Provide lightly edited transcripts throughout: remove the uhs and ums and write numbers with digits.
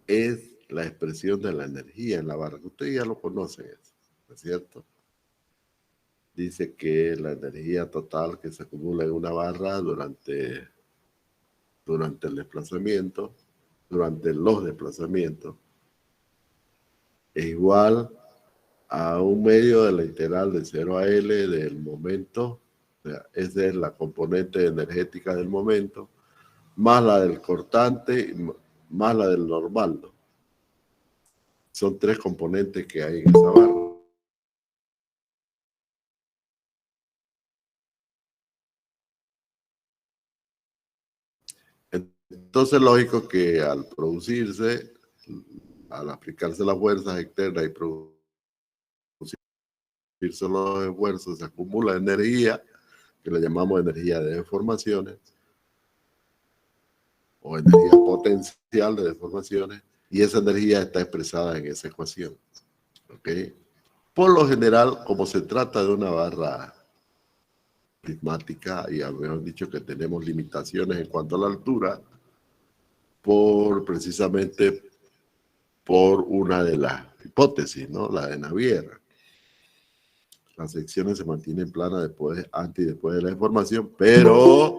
es la expresión de la energía en la barra. Ustedes ya lo conocen, ¿no es cierto? Dice que la energía total que se acumula en una barra durante el desplazamiento, durante los desplazamientos, es igual a un medio de la integral de 0 a L del momento, o sea, esa es la componente energética del momento, más la del cortante, más la del normal, ¿no? Son tres componentes que hay en esa barra. Entonces, lógico que al producirse, al aplicarse las fuerzas externas y producirse los esfuerzos, se acumula energía, que le llamamos energía de deformaciones, o energía potencial de deformaciones, y esa energía está expresada en esa ecuación. ¿Ok? Por lo general, como se trata de una barra prismática, y habíamos dicho que tenemos limitaciones en cuanto a la altura, precisamente por una de las hipótesis, ¿no? La de Navier. Las secciones se mantienen planas después, antes y después de la deformación, pero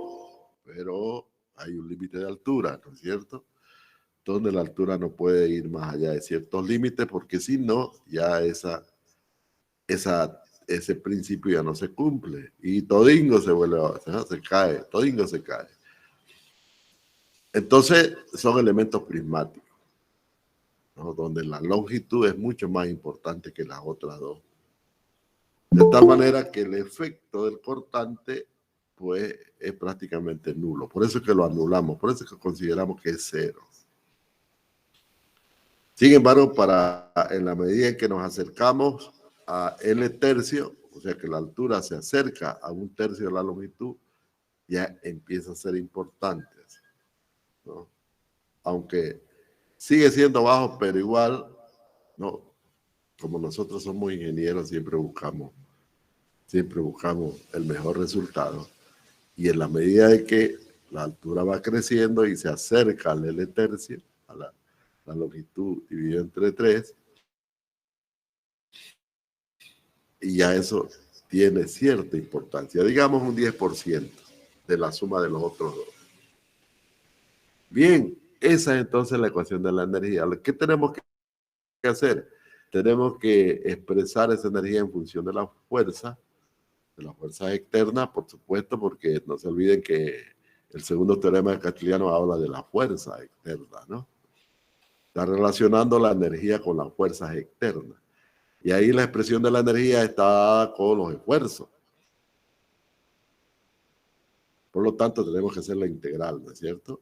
hay un límite de altura, ¿no es cierto? Donde la altura no puede ir más allá de ciertos límites, porque si no, ya ese principio ya no se cumple. Y todingo se vuelve, se cae, todingo se cae. Entonces, son elementos prismáticos, ¿no? Donde la longitud es mucho más importante que las otras dos. De tal manera que el efecto del cortante, pues, es prácticamente nulo. Por eso es que lo anulamos, por eso es que consideramos que es cero. Sin embargo, en la medida en que nos acercamos a L tercio, o sea que la altura se acerca a un tercio de la longitud, ya empieza a ser importante, ¿no? Aunque sigue siendo bajo, pero igual, ¿no? Como nosotros somos ingenieros, siempre buscamos el mejor resultado. Y en la medida de que la altura va creciendo y se acerca al L tercio, a la longitud dividida entre 3, y ya eso tiene cierta importancia, digamos un 10% de la suma de los otros dos. Bien, esa es entonces la ecuación de la energía. ¿Qué tenemos que hacer? Tenemos que expresar esa energía en función de las fuerzas externas, por supuesto, porque no se olviden que el segundo teorema de Castigliano habla de la fuerza externa, ¿no? Está relacionando la energía con las fuerzas externas. Y ahí la expresión de la energía está con los esfuerzos. Por lo tanto, tenemos que hacer la integral, ¿no es cierto?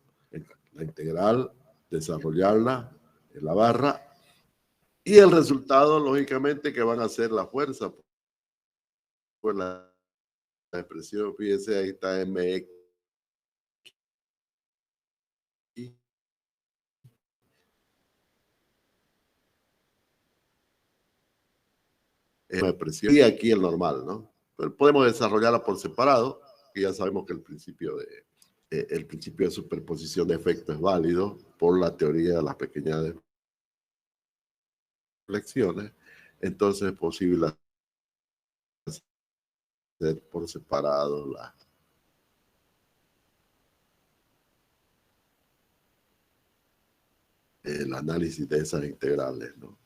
La integral, desarrollarla en la barra, y el resultado, lógicamente, que van a ser la fuerza. Pues la expresión, fíjense, ahí está mx. Es una expresión, y aquí el normal, ¿no? Pero podemos desarrollarla por separado, y ya sabemos que el principio de superposición de efectos es válido por la teoría de las pequeñas deflexiones. Entonces es posible hacer por separado el análisis de esas integrales, ¿no?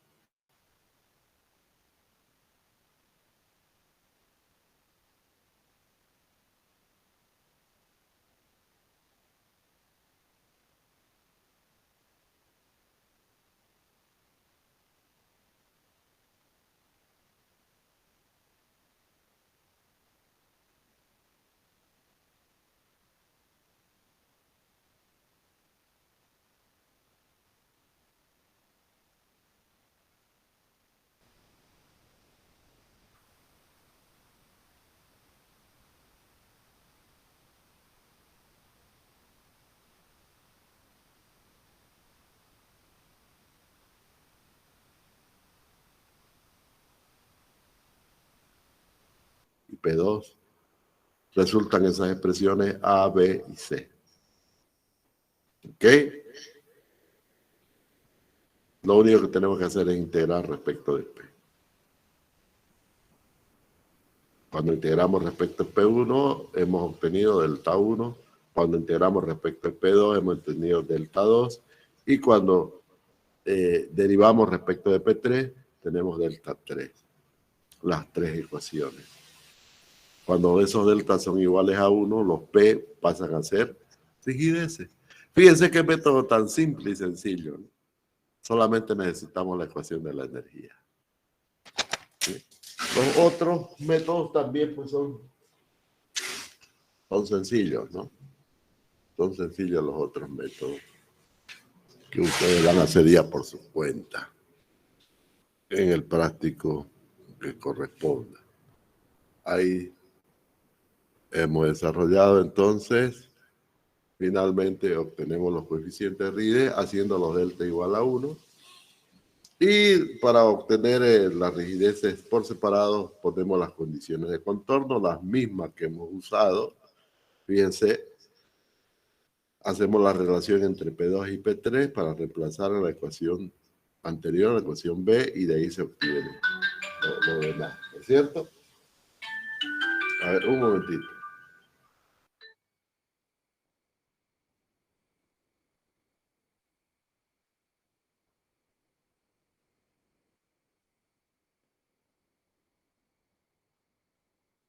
Y P2 resultan esas expresiones A, B y C. ¿Ok? Lo único que tenemos que hacer es integrar respecto de P. Cuando integramos respecto a P1, hemos obtenido delta 1. Cuando integramos respecto a P2, hemos obtenido delta 2. Y cuando derivamos respecto de P3, tenemos delta 3. Las tres ecuaciones. Cuando esos deltas son iguales a 1, los P pasan a ser rigideces. Fíjense qué método tan simple y sencillo, ¿no? Solamente necesitamos la ecuación de la energía. ¿Sí? Los otros métodos también pues son sencillos, ¿no? Son sencillos los otros métodos que ustedes van a hacer ya por su cuenta en el práctico que corresponda. Ahí hemos desarrollado entonces, finalmente obtenemos los coeficientes RIDE haciendo los delta igual a 1. Y para obtener las rigideces por separado, ponemos las condiciones de contorno, las mismas que hemos usado. Fíjense, hacemos la relación entre P2 y P3 para reemplazar a la ecuación anterior, la ecuación B, y de ahí se obtiene lo demás, ¿no es cierto? A ver, un momentito.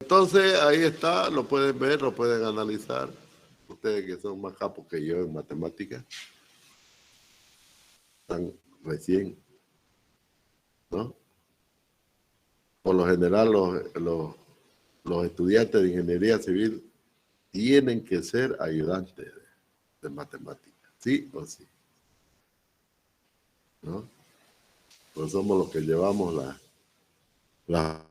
Entonces, ahí está, lo pueden ver, lo pueden analizar. Ustedes que son más capos que yo en matemáticas, están recién, ¿no? Por lo general, los estudiantes de ingeniería civil tienen que ser ayudantes de matemáticas, ¿sí o sí? ¿No? Pues somos los que llevamos la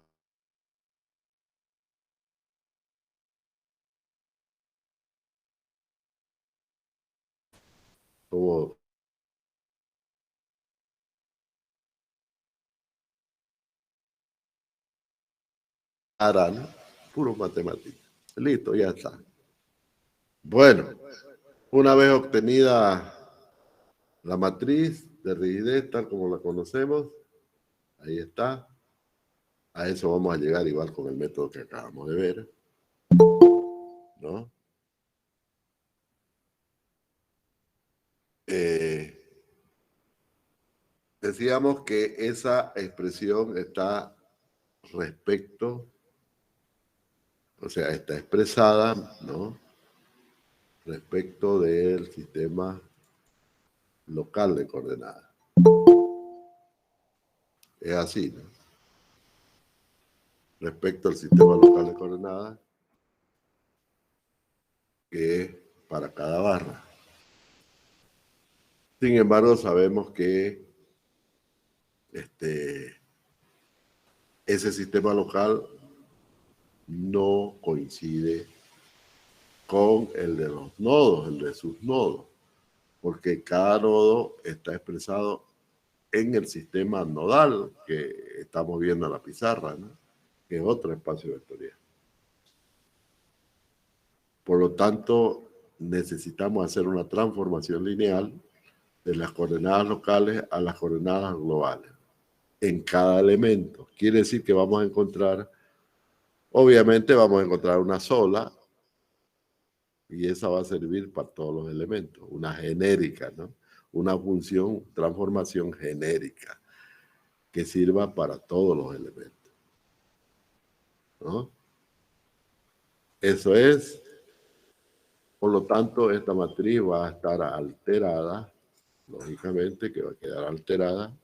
como harán, puro matemáticas. Listo, ya está. Bueno, una vez obtenida la matriz de rigidez tal como la conocemos, ahí está. A eso vamos a llegar igual con el método que acabamos de ver, ¿no? Decíamos que esa expresión está respecto, o sea, está expresada, ¿no? Respecto del sistema local de coordenadas. Es así, ¿no? Respecto al sistema local de coordenadas, que es para cada barra. Sin embargo, sabemos que ese sistema local no coincide con el de los nodos, el de sus nodos, porque cada nodo está expresado en el sistema nodal que estamos viendo en la pizarra, ¿no? Que es otro espacio vectorial. Por lo tanto, necesitamos hacer una transformación lineal de las coordenadas locales a las coordenadas globales en cada elemento. Quiere decir que vamos a encontrar, obviamente vamos a encontrar una sola, y esa va a servir para todos los elementos, una genérica, ¿no? Una función, transformación genérica, que sirva para todos los elementos, ¿no? Eso es, por lo tanto, esta matriz va a estar alterada, lógicamente que va a quedar alterada,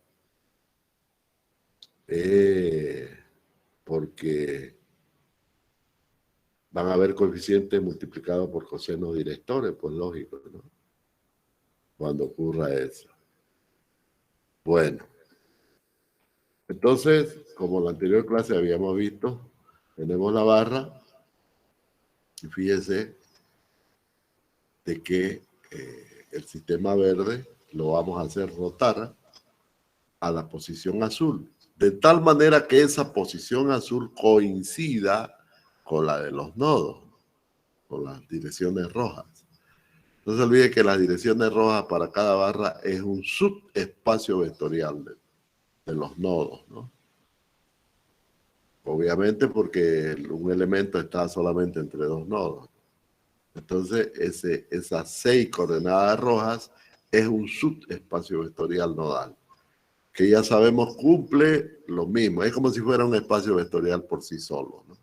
porque van a haber coeficientes multiplicados por cosenos directores, pues lógico, ¿no? Cuando ocurra eso. Bueno, entonces, como en la anterior clase habíamos visto, tenemos la barra, y fíjense de que el sistema verde lo vamos a hacer rotar a la posición azul, de tal manera que esa posición azul coincida con la de los nodos, con las direcciones rojas. No se olvide que las direcciones rojas para cada barra es un subespacio vectorial de los nodos, ¿no? Obviamente porque un elemento está solamente entre dos nodos. Entonces, esas 6 coordenadas rojas es un subespacio vectorial nodal, que ya sabemos cumple lo mismo. Es como si fuera un espacio vectorial por sí solo, ¿no?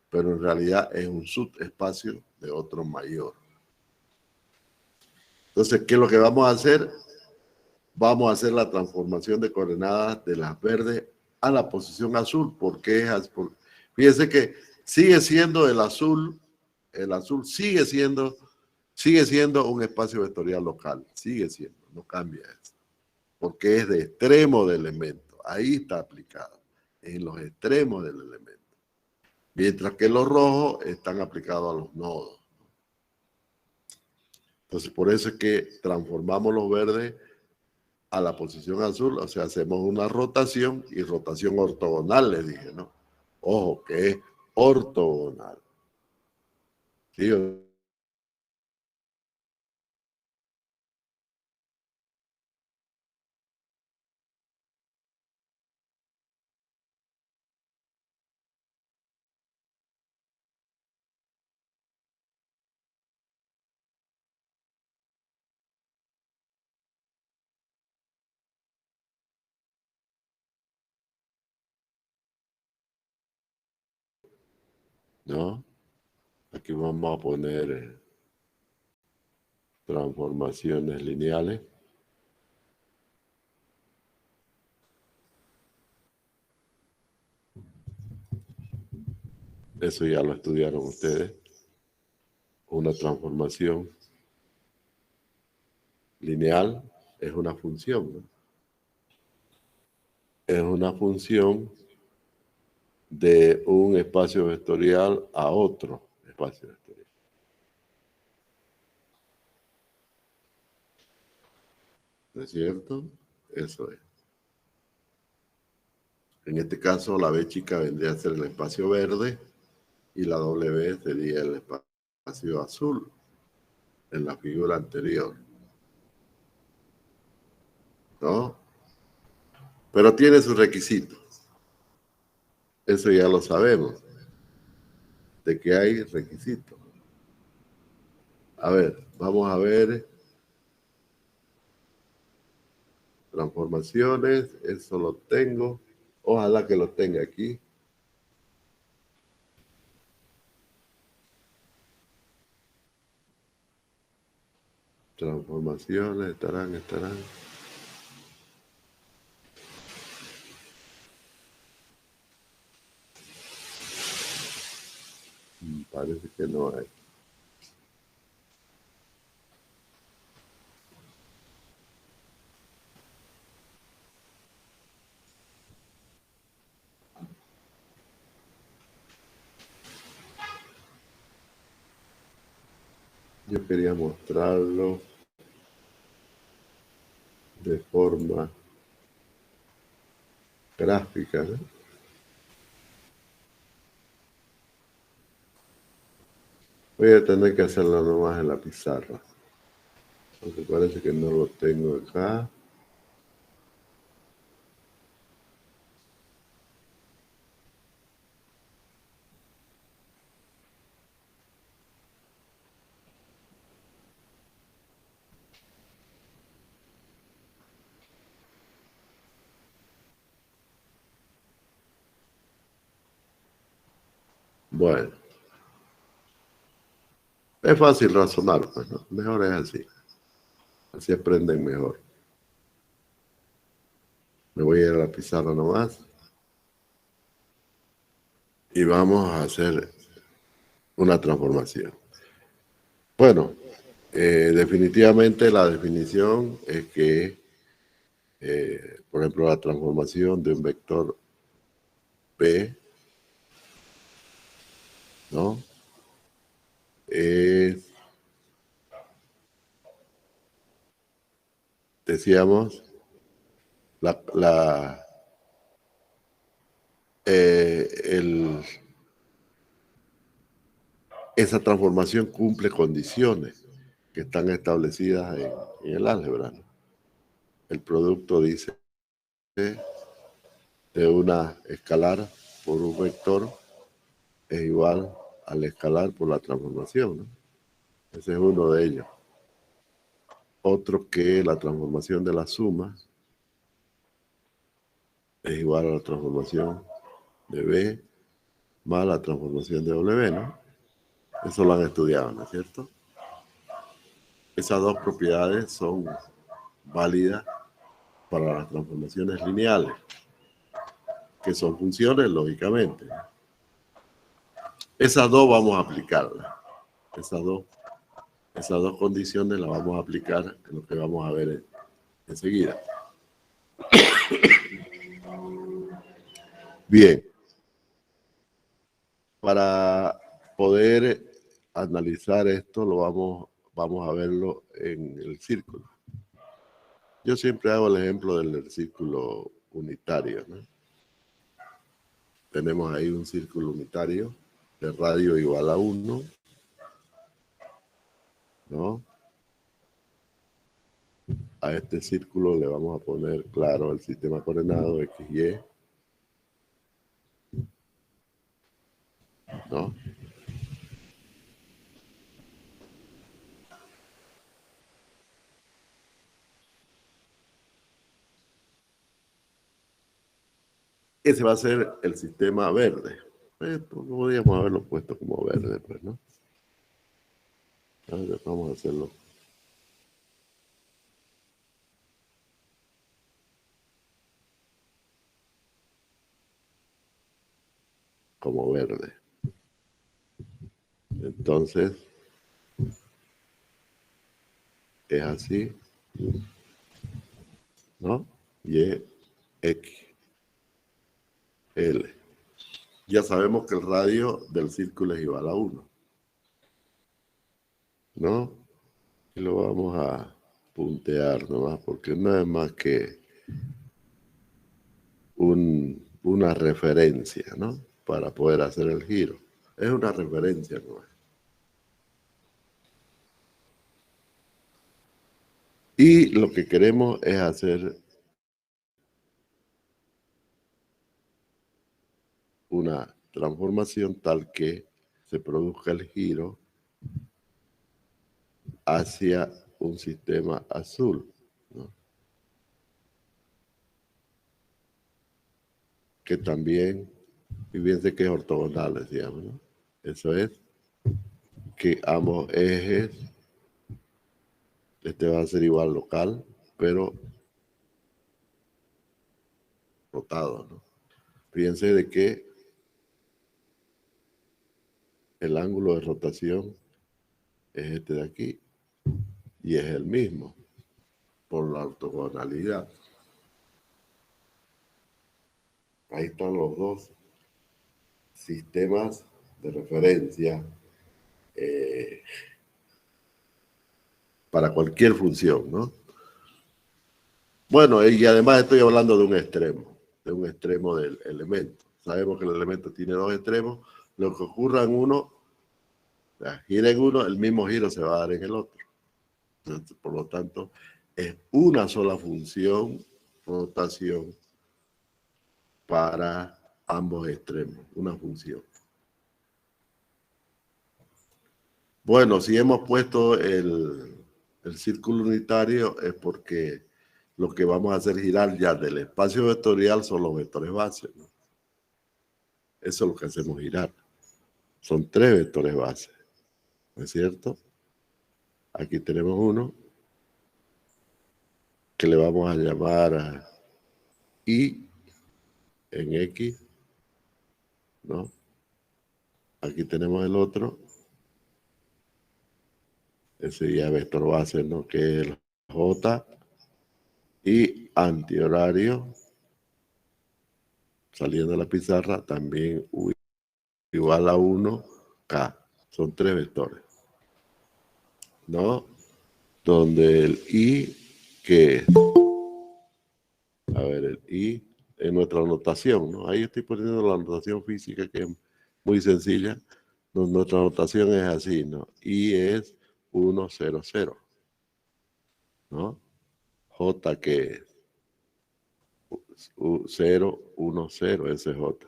Pero en realidad es un subespacio de otro mayor. Entonces, ¿qué es lo que vamos a hacer? Vamos a hacer la transformación de coordenadas de las verdes a la posición azul. ¿Por qué? Fíjense que sigue siendo el azul sigue siendo un espacio vectorial local, sigue siendo, no cambia eso, porque es de extremo de elemento, ahí está aplicado, en los extremos del elemento, mientras que los rojos están aplicados a los nodos. Entonces, por eso es que transformamos los verdes a la posición azul, o sea, hacemos una rotación y rotación ortogonal, les dije, ¿no? Ojo, que es ortogonal. ¿Sí? ¿No? Aquí vamos a poner transformaciones lineales. Eso ya lo estudiaron ustedes. Una transformación lineal es una función, ¿no? Es una función de un espacio vectorial a otro espacio vectorial. ¿No es cierto? Eso es. En este caso, la B chica vendría a ser el espacio verde y la W sería el espacio azul en la figura anterior, ¿no? Pero tiene sus requisitos. Eso ya lo sabemos, de que hay requisitos. A ver, vamos a ver transformaciones, eso lo tengo. Ojalá que lo tenga aquí. Transformaciones, estarán. Parece que no hay. Yo quería mostrarlo de forma gráfica, ¿no? Voy a tener que hacerlo nomás en la pizarra, porque parece que no lo tengo acá. Bueno, es fácil razonar, pues, ¿no? Mejor es así. Así aprenden mejor. Me voy a ir a la pizarra nomás. Y vamos a hacer una transformación. Bueno, definitivamente la definición es que, por ejemplo, la transformación de un vector P, ¿no? Decíamos, la, la, el, esa transformación cumple condiciones. que están establecidas en el álgebra, ¿no? El producto dice de una escalar por un vector es igual al escalar por la transformación, ¿no? Ese es uno de ellos. Otro que la transformación de la suma es igual a la transformación de B más la transformación de W, ¿no? Eso lo han estudiado, ¿no es cierto? Esas dos propiedades son válidas para las transformaciones lineales, que son funciones, lógicamente. Esas dos vamos a aplicarlas. Esas dos condiciones las vamos a aplicar en lo que vamos a ver enseguida. Bien. Para poder analizar esto, vamos a verlo en el círculo. Yo siempre hago el ejemplo del círculo unitario, ¿no? Tenemos ahí un círculo unitario de radio igual a 1, ¿no? A este círculo le vamos a poner, claro, el sistema coordenado XY, ¿no? Ese va a ser el sistema verde. Esto podríamos haberlo puesto como verde, pues, ¿no? Ver, vamos a hacerlo como verde. Entonces, es así, ¿no? Y, X, L. Ya sabemos que el radio del círculo es igual a 1, ¿no? Y lo vamos a puntear nomás, porque no es más que una referencia, ¿no? Para poder hacer el giro. Es una referencia, ¿no? Y lo que queremos es hacer una transformación tal que se produzca el giro hacia un sistema azul, ¿no? Que también, y fíjense que es ortogonal, decíamos, ¿no? Eso es que ambos ejes, este va a ser igual local, pero rotado, ¿no? Fíjense de que el ángulo de rotación es este de aquí y es el mismo por la ortogonalidad. Ahí están los dos sistemas de referencia para cualquier función, ¿no? Bueno, y además estoy hablando de un extremo del elemento. Sabemos que el elemento tiene dos extremos. Lo que ocurra en uno, gira en uno, el mismo giro se va a dar en el otro. Entonces, por lo tanto, es una sola función, rotación, para ambos extremos, una función. Bueno, si hemos puesto el círculo unitario es porque lo que vamos a hacer girar ya del espacio vectorial son los vectores base, ¿no? Eso es lo que hacemos girar. Son 3 vectores base, ¿no es cierto? Aquí tenemos uno que le vamos a llamar a I en X, ¿no? Aquí tenemos el otro, ese ya vector base, ¿no? Que es el J, y antihorario, saliendo de la pizarra, también U igual a 1K. Son 3 vectores, ¿no? Donde el I, que es, a ver, el I en nuestra notación, ¿no? Ahí estoy poniendo la notación física que es muy sencilla. Nuestra notación es así, ¿no? I es 1, 0, 0. ¿No? J que es 0, 1, 0, ese es J.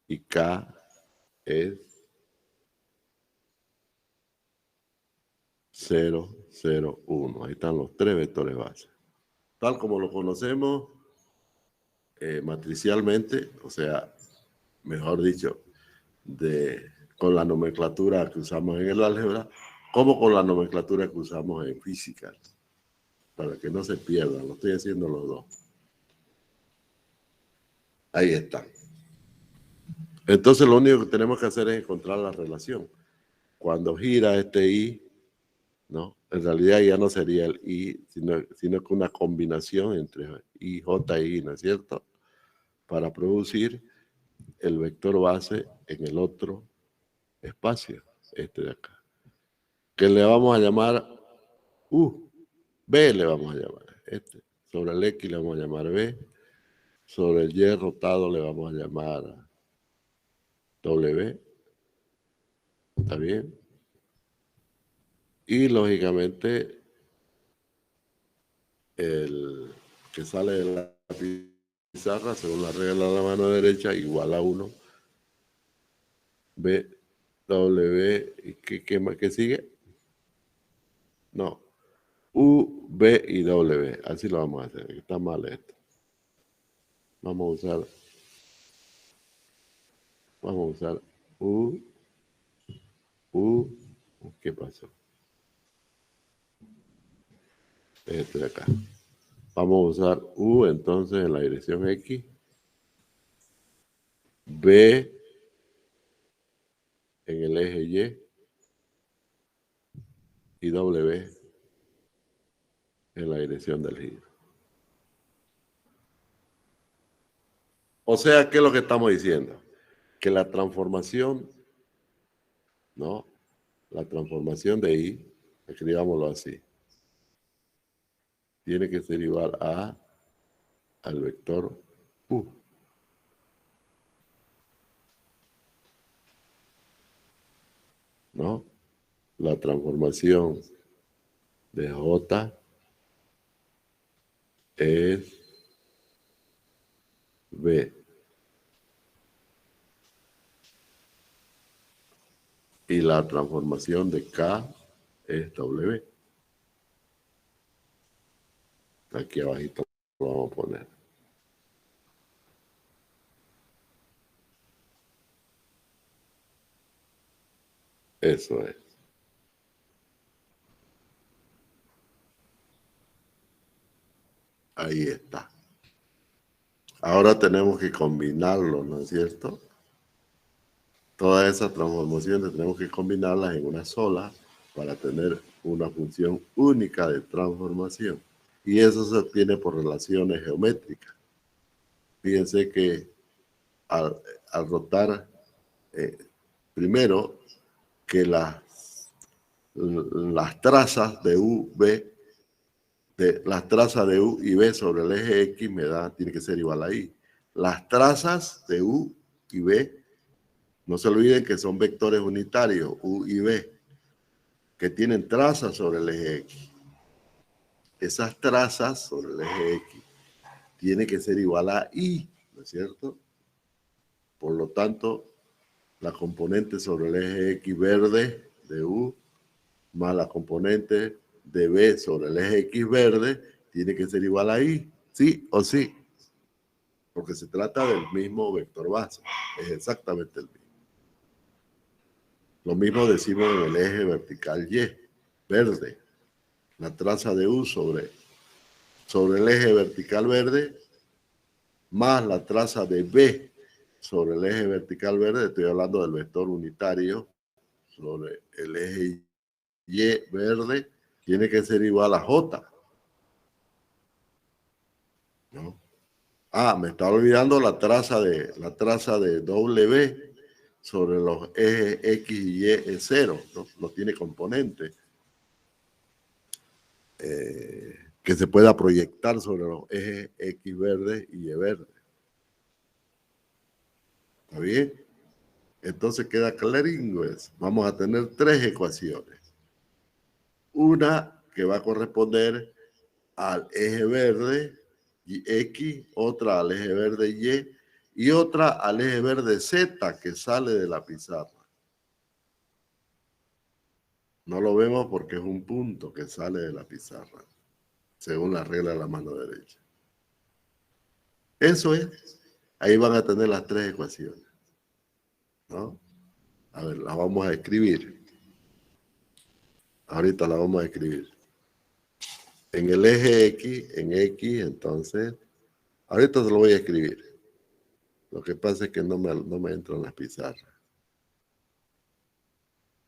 Y K es 0, 0, 1. Ahí están los tres vectores base. Tal como lo conocemos matricialmente, o sea, mejor dicho, con la nomenclatura que usamos en el álgebra, como con la nomenclatura que usamos en física, para que no se pierdan, lo estoy haciendo los dos. Ahí está. Entonces lo único que tenemos que hacer es encontrar la relación. Cuando gira este I, ¿no? En realidad ya no sería el I, sino que una combinación entre I, J y I, ¿no es cierto? Para producir el vector base en el otro espacio, este de acá. Que le vamos a llamar U. B le vamos a llamar. Este. Sobre el X le vamos a llamar B. Sobre el Y rotado le vamos a llamar W. ¿Está bien? Y lógicamente el que sale de la pizarra, según la regla de la mano derecha, igual a 1. B, W, ¿y qué sigue? No. U, B y W. Así lo vamos a hacer. Está mal esto. Vamos a usar U, ¿qué pasó? Este de acá. Vamos a usar U entonces en la dirección X, B en el eje Y W en la dirección del giro. O sea, ¿qué es lo que estamos diciendo? Que la transformación, ¿no? La transformación de I, escribámoslo así, tiene que ser igual al vector U. ¿No? La transformación de J es B. Y la transformación de K es W. Aquí abajito lo vamos a poner. Eso es. Ahí está. Ahora tenemos que combinarlo, ¿no es cierto? Todas esas transformaciones tenemos que combinarlas en una sola para tener una función única de transformación. Y eso se obtiene por relaciones geométricas. Fíjense que al rotar, primero, que las trazas de U, B, las trazas de U y B sobre el eje X tiene que ser igual a I. Las trazas de U y B, no se olviden que son vectores unitarios, U y B, que tienen trazas sobre el eje X. Esas trazas sobre el eje X tienen que ser igual a I, ¿no es cierto? Por lo tanto, la componente sobre el eje X verde de U más la componente de B sobre el eje X verde tiene que ser igual a I, ¿sí o sí? Porque se trata del mismo vector base, es exactamente el mismo. Lo mismo decimos en el eje vertical Y, verde. La traza de U sobre el eje vertical verde más la traza de B sobre el eje vertical verde, estoy hablando del vector unitario sobre el eje Y verde, tiene que ser igual a J. ¿No? Ah, me estaba olvidando la traza de W sobre los ejes X y Y es 0, no tiene componente que se pueda proyectar sobre los ejes X verde y Y verde. ¿Está bien? Entonces queda claringo eso. Vamos a tener tres ecuaciones. Una que va a corresponder al eje verde X, otra al eje verde Y otra al eje verde Z que sale de la pizarra. No lo vemos porque es un punto que sale de la pizarra, según la regla de la mano derecha. Eso es. Ahí van a tener las tres ecuaciones, ¿no? A ver, las vamos a escribir. Ahorita las vamos a escribir. En el eje X, entonces, ahorita se lo voy a escribir. Lo que pasa es que no me entran las pizarras.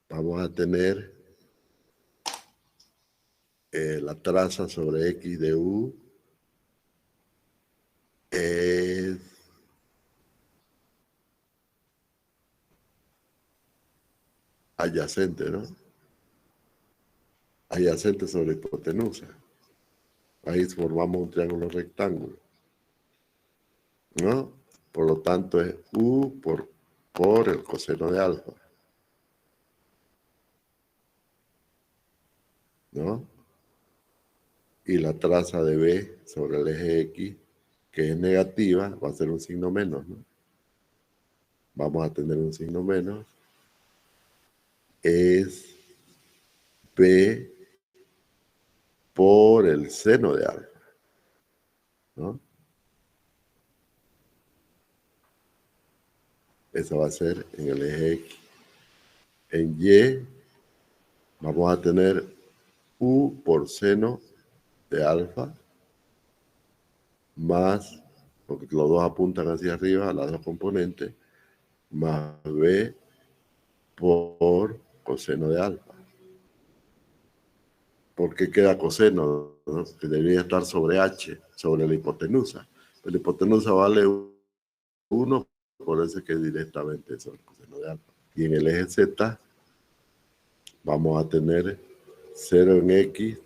Vamos a tener la traza sobre X de U es adyacente, ¿no? Adyacente sobre hipotenusa. Ahí formamos un triángulo rectángulo, ¿no? Por lo tanto es U por el coseno de alfa, ¿no? Y la traza de B sobre el eje X, que es negativa, va a ser un signo menos, ¿no? Vamos a tener un signo menos. Es B por el seno de alfa, ¿no? Eso va a ser en el eje X. En Y vamos a tener U por seno de alfa más, porque los dos apuntan hacia arriba, las dos componentes, más B por coseno de alfa. ¿Por qué queda coseno? ¿No? Que debería estar sobre H, sobre la hipotenusa. La hipotenusa vale 1, por eso es que es directamente sobre el coseno de alfa. Y en el eje Z vamos a tener 0 en X,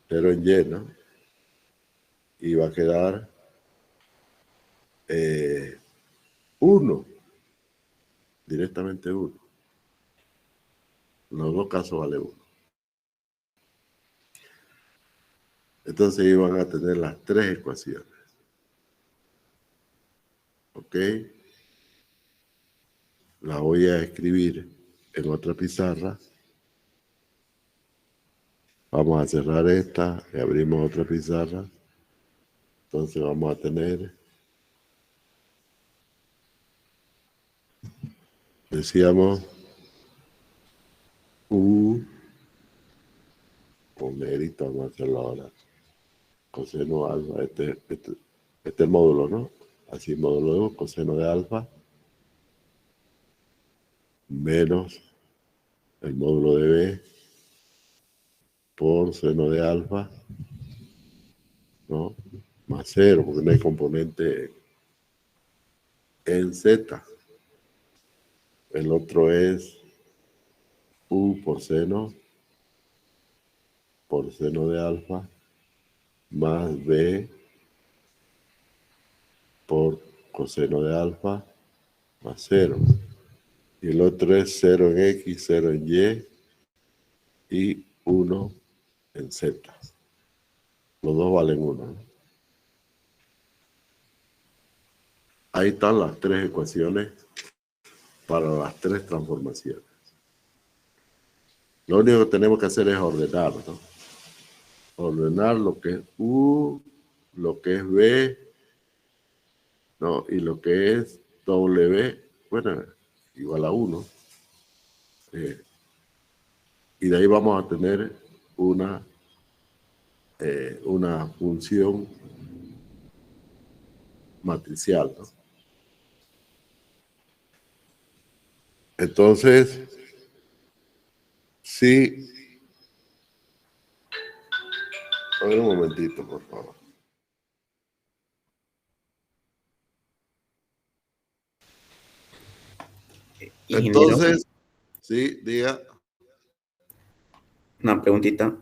0 en Y, ¿no? Y va a quedar 1, directamente 1. En los dos casos vale 1. Entonces iban a tener las tres ecuaciones. ¿Ok? La voy a escribir en otra pizarra. Vamos a cerrar esta y abrimos otra pizarra. Entonces vamos a tener, decíamos, U, con negrito, vamos a hacerlo ahora. Coseno alfa, este es el módulo, ¿no? Así, módulo de U, coseno de alfa, menos el módulo de B por seno de alfa, ¿no? Más 0, porque no hay componente en Z. El otro es U por seno de alfa más B por coseno de alfa más 0. Y el otro es 0 en X, 0 en Y 1 en Z. Los dos valen 1, ¿no? Ahí están las tres ecuaciones para las tres transformaciones. Lo único que tenemos que hacer es ordenar, ¿no? Ordenar lo que es U, lo que es B, ¿no? Y lo que es W, bueno, igual a 1. Y de ahí vamos a tener una función matricial, ¿no? Entonces, sí, a ver un momentito, por favor. Ingeniero, Entonces, sí, diga. una preguntita.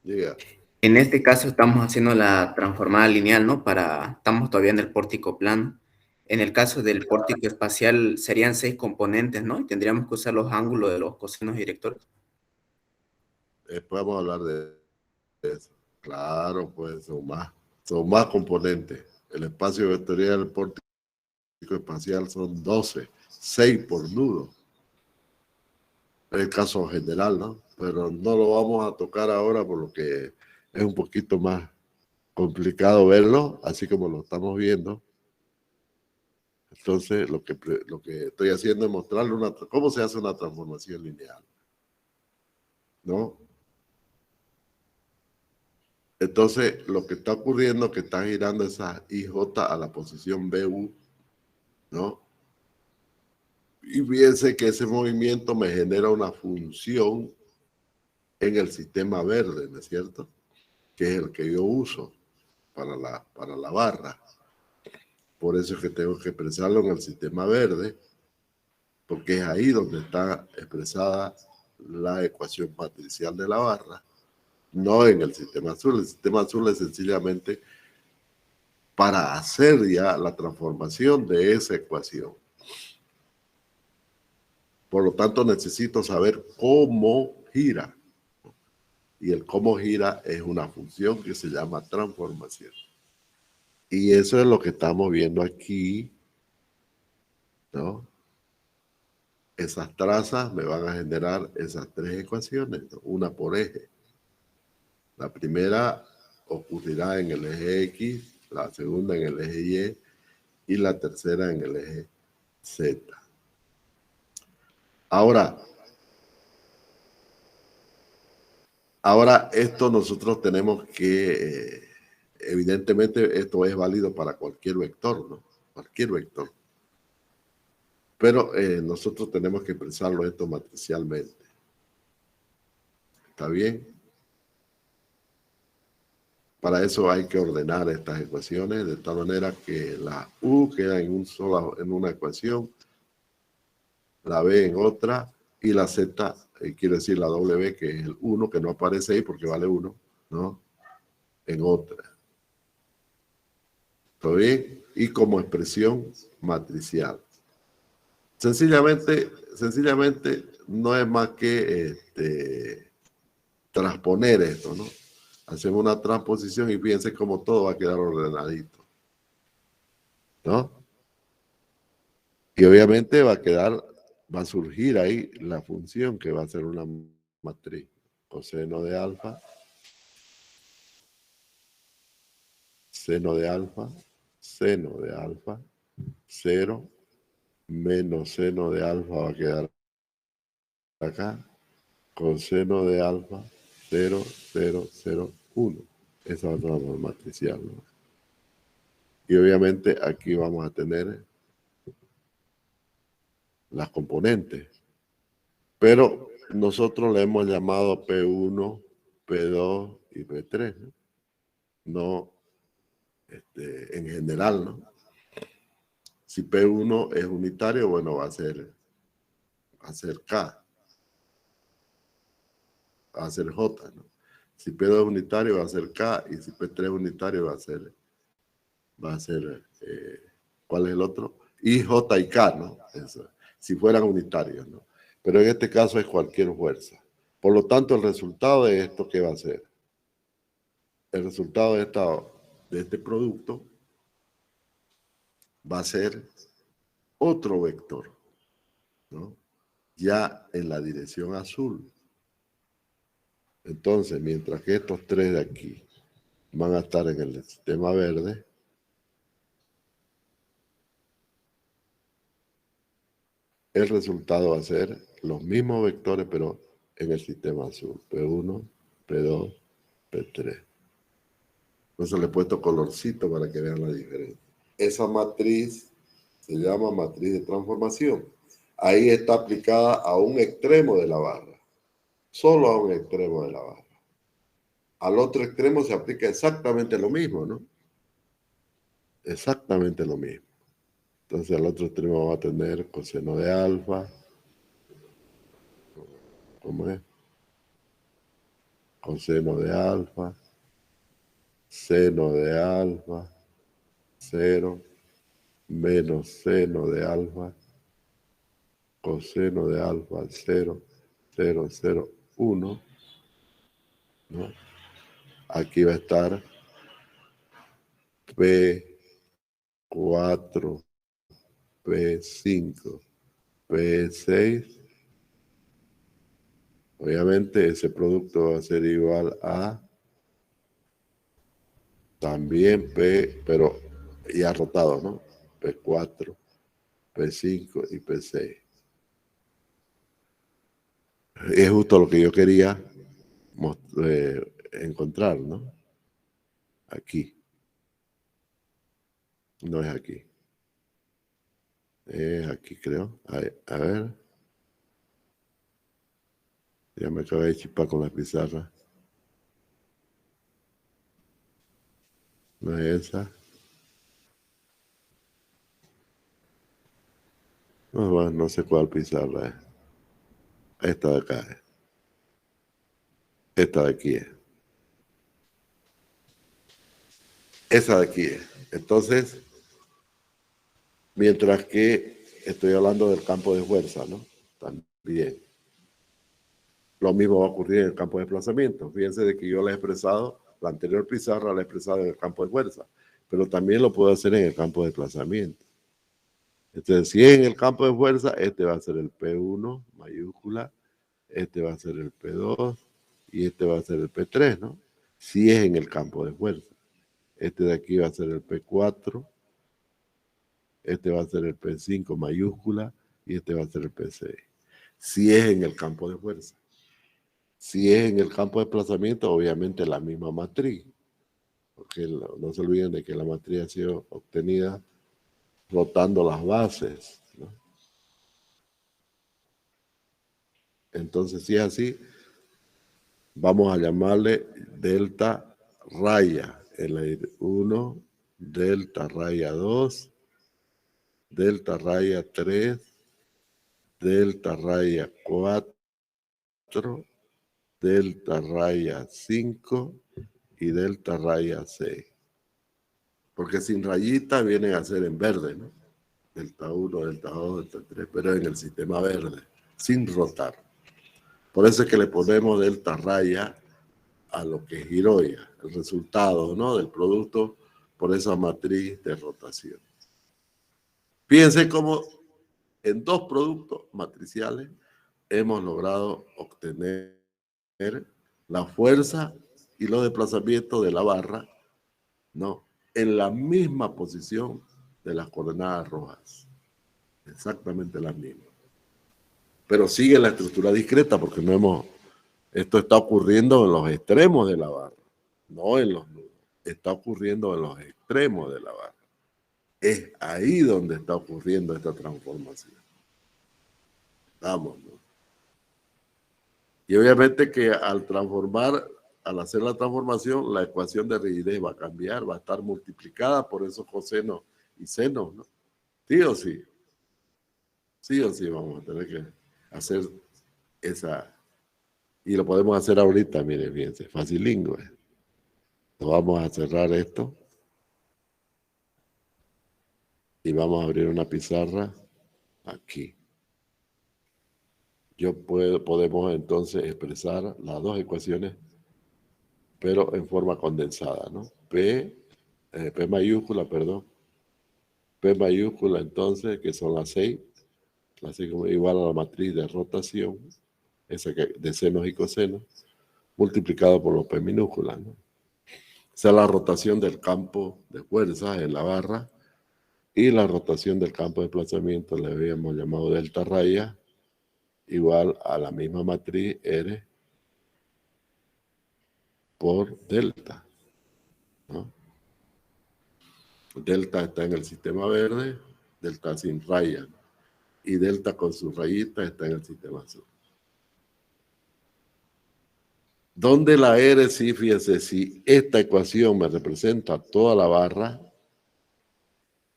Diga. En este caso estamos haciendo la transformada lineal, ¿no? Estamos todavía en el pórtico plano. En el caso del pórtico espacial serían 6 componentes, ¿no? Y tendríamos que usar los ángulos de los cosinos directores. Después vamos a hablar de eso. Claro, pues son más componentes. El espacio vectorial del pórtico espacial son 12, 6 por nudo. Es el caso general, ¿no? Pero no lo vamos a tocar ahora por lo que es un poquito más complicado verlo, así como lo estamos viendo. Entonces, lo que estoy haciendo es mostrarle cómo se hace una transformación lineal, ¿no? Entonces, lo que está ocurriendo es que está girando esa IJ a la posición BU, ¿no? Y fíjense que ese movimiento me genera una función en el sistema verde, ¿no es cierto? Que es el que yo uso para la barra. Por eso es que tengo que expresarlo en el sistema verde, porque es ahí donde está expresada la ecuación matricial de la barra, no en el sistema azul. El sistema azul es sencillamente para hacer ya la transformación de esa ecuación. Por lo tanto, necesito saber cómo gira. Y el cómo gira es una función que se llama transformación. Y eso es lo que estamos viendo aquí, ¿no? Esas trazas me van a generar esas 3 ecuaciones, ¿no? Una por eje. La primera ocurrirá en el eje X, la segunda en el eje Y y la tercera en el eje Z. Ahora esto nosotros tenemos que, evidentemente esto es válido para cualquier vector, ¿no? Cualquier vector. Pero nosotros tenemos que expresarlo esto matricialmente. ¿Está bien? Para eso hay que ordenar estas ecuaciones de tal manera que la U queda en una ecuación, la B en otra, y la Z, quiere decir la W, que es el 1, que no aparece ahí porque vale 1, ¿no? En otra. ¿Está bien? Y como expresión matricial. Sencillamente no es más que transponer esto, ¿no? Hacemos una transposición y fíjense cómo todo va a quedar ordenadito, ¿no? Y obviamente va a surgir ahí la función que va a ser una matriz. Coseno de alfa, seno de alfa, seno de alfa, 0, menos seno de alfa va a quedar acá, coseno de alfa, 0, 0, 0, 1. Esa va a ser la matricial, ¿no? Y obviamente aquí vamos a tener las componentes. Pero nosotros le hemos llamado P1, P2 y P3, ¿no? No en general, ¿no? Si P1 es unitario, bueno, va a ser K, va a ser J, ¿no? Si P2 es unitario, va a ser K, y si P3 es unitario, va a ser ¿cuál es el otro? I, J y K, ¿no? Eso, si fueran unitarios, ¿no? Pero en este caso es cualquier fuerza. Por lo tanto, el resultado de esto, ¿qué va a ser? El resultado de este producto va a ser otro vector, ¿no? Ya en la dirección azul. Entonces, mientras que estos 3 de aquí van a estar en el sistema verde, el resultado va a ser los mismos vectores, pero en el sistema azul. P1, P2, P3. Entonces le he puesto colorcito para que vean la diferencia. Esa matriz se llama matriz de transformación. Ahí está aplicada a un extremo de la barra. Solo a un extremo de la barra. Al otro extremo se aplica exactamente lo mismo, ¿no? Exactamente lo mismo. Entonces al otro extremo va a tener coseno de alfa. ¿Cómo es? Coseno de alfa. Seno de alfa. 0. menos seno de alfa, coseno de alfa, 0, 0, 0, 1, ¿no? Aquí va a estar P4, P5, P6. Obviamente ese producto va a ser igual a también P, pero ya rotado, ¿no? P4, P5 y P6. Es justo lo que yo quería encontrar, ¿no? Aquí. No es aquí. Es aquí, creo. A ver. Ya me acabé de chipar con la pizarra. No es esa. No, bueno, no sé cuál pizarra es. Esta de acá es. Esta de aquí es. Esa de aquí es. Entonces, mientras que estoy hablando del campo de fuerza, ¿no? También. Lo mismo va a ocurrir en el campo de desplazamiento. Fíjense de que yo la he expresado, la anterior pizarra la he expresado en el campo de fuerza, pero también lo puedo hacer en el campo de desplazamiento. Entonces, si es en el campo de fuerza, este va a ser el P1 mayúscula, este va a ser el P2 y este va a ser el P3, ¿no? Si es en el campo de fuerza. Este de aquí va a ser el P4, este va a ser el P5 mayúscula y este va a ser el P6. Si es en el campo de fuerza. Si es en el campo de desplazamiento, obviamente la misma matriz, porque no se olviden de que la matriz ha sido obtenida rotando las bases, ¿no? Entonces, si es así, vamos a llamarle delta raya, el 1, delta raya 2, delta raya 3, delta raya 4, delta raya 5 y delta raya 6. Porque sin rayita vienen a ser en verde, ¿no? Delta 1, delta 2, delta 3, pero en el sistema verde, sin rotar. Por eso es que le ponemos delta raya a lo que giró ya, el resultado, ¿no? Del producto por esa matriz de rotación. Fíjense cómo en dos productos matriciales hemos logrado obtener la fuerza y los desplazamientos de la barra, ¿no? En la misma posición de las coordenadas rojas. Exactamente la misma. Pero sigue la estructura discreta porque no hemos... Esto está ocurriendo en los extremos de la barra, no en los nudos. Está ocurriendo en los extremos de la barra. Es ahí donde está ocurriendo esta transformación. Vamos, ¿no? Y obviamente que al transformar, al hacer la transformación, la ecuación de rigidez va a cambiar, va a estar multiplicada por esos cosenos y senos, ¿no? Sí o sí. Sí o sí vamos a tener que hacer esa... Y lo podemos hacer ahorita, miren, fíjense, facilingüe. Vamos a cerrar esto y vamos a abrir una pizarra aquí. Podemos entonces expresar las dos ecuaciones, pero en forma condensada, ¿no? P mayúscula, perdón. P mayúscula, entonces, que son las 6 igual a la matriz de rotación, esa de senos y cosenos, multiplicado por los P minúsculas, ¿no? Esa es la rotación del campo de fuerzas en la barra y la rotación del campo de desplazamiento le habíamos llamado delta raya, igual a la misma matriz R por delta, ¿no? Delta está en el sistema verde, delta sin raya, y delta con su rayita está en el sistema azul. Donde la R, sí, fíjense, si esta ecuación me representa toda la barra,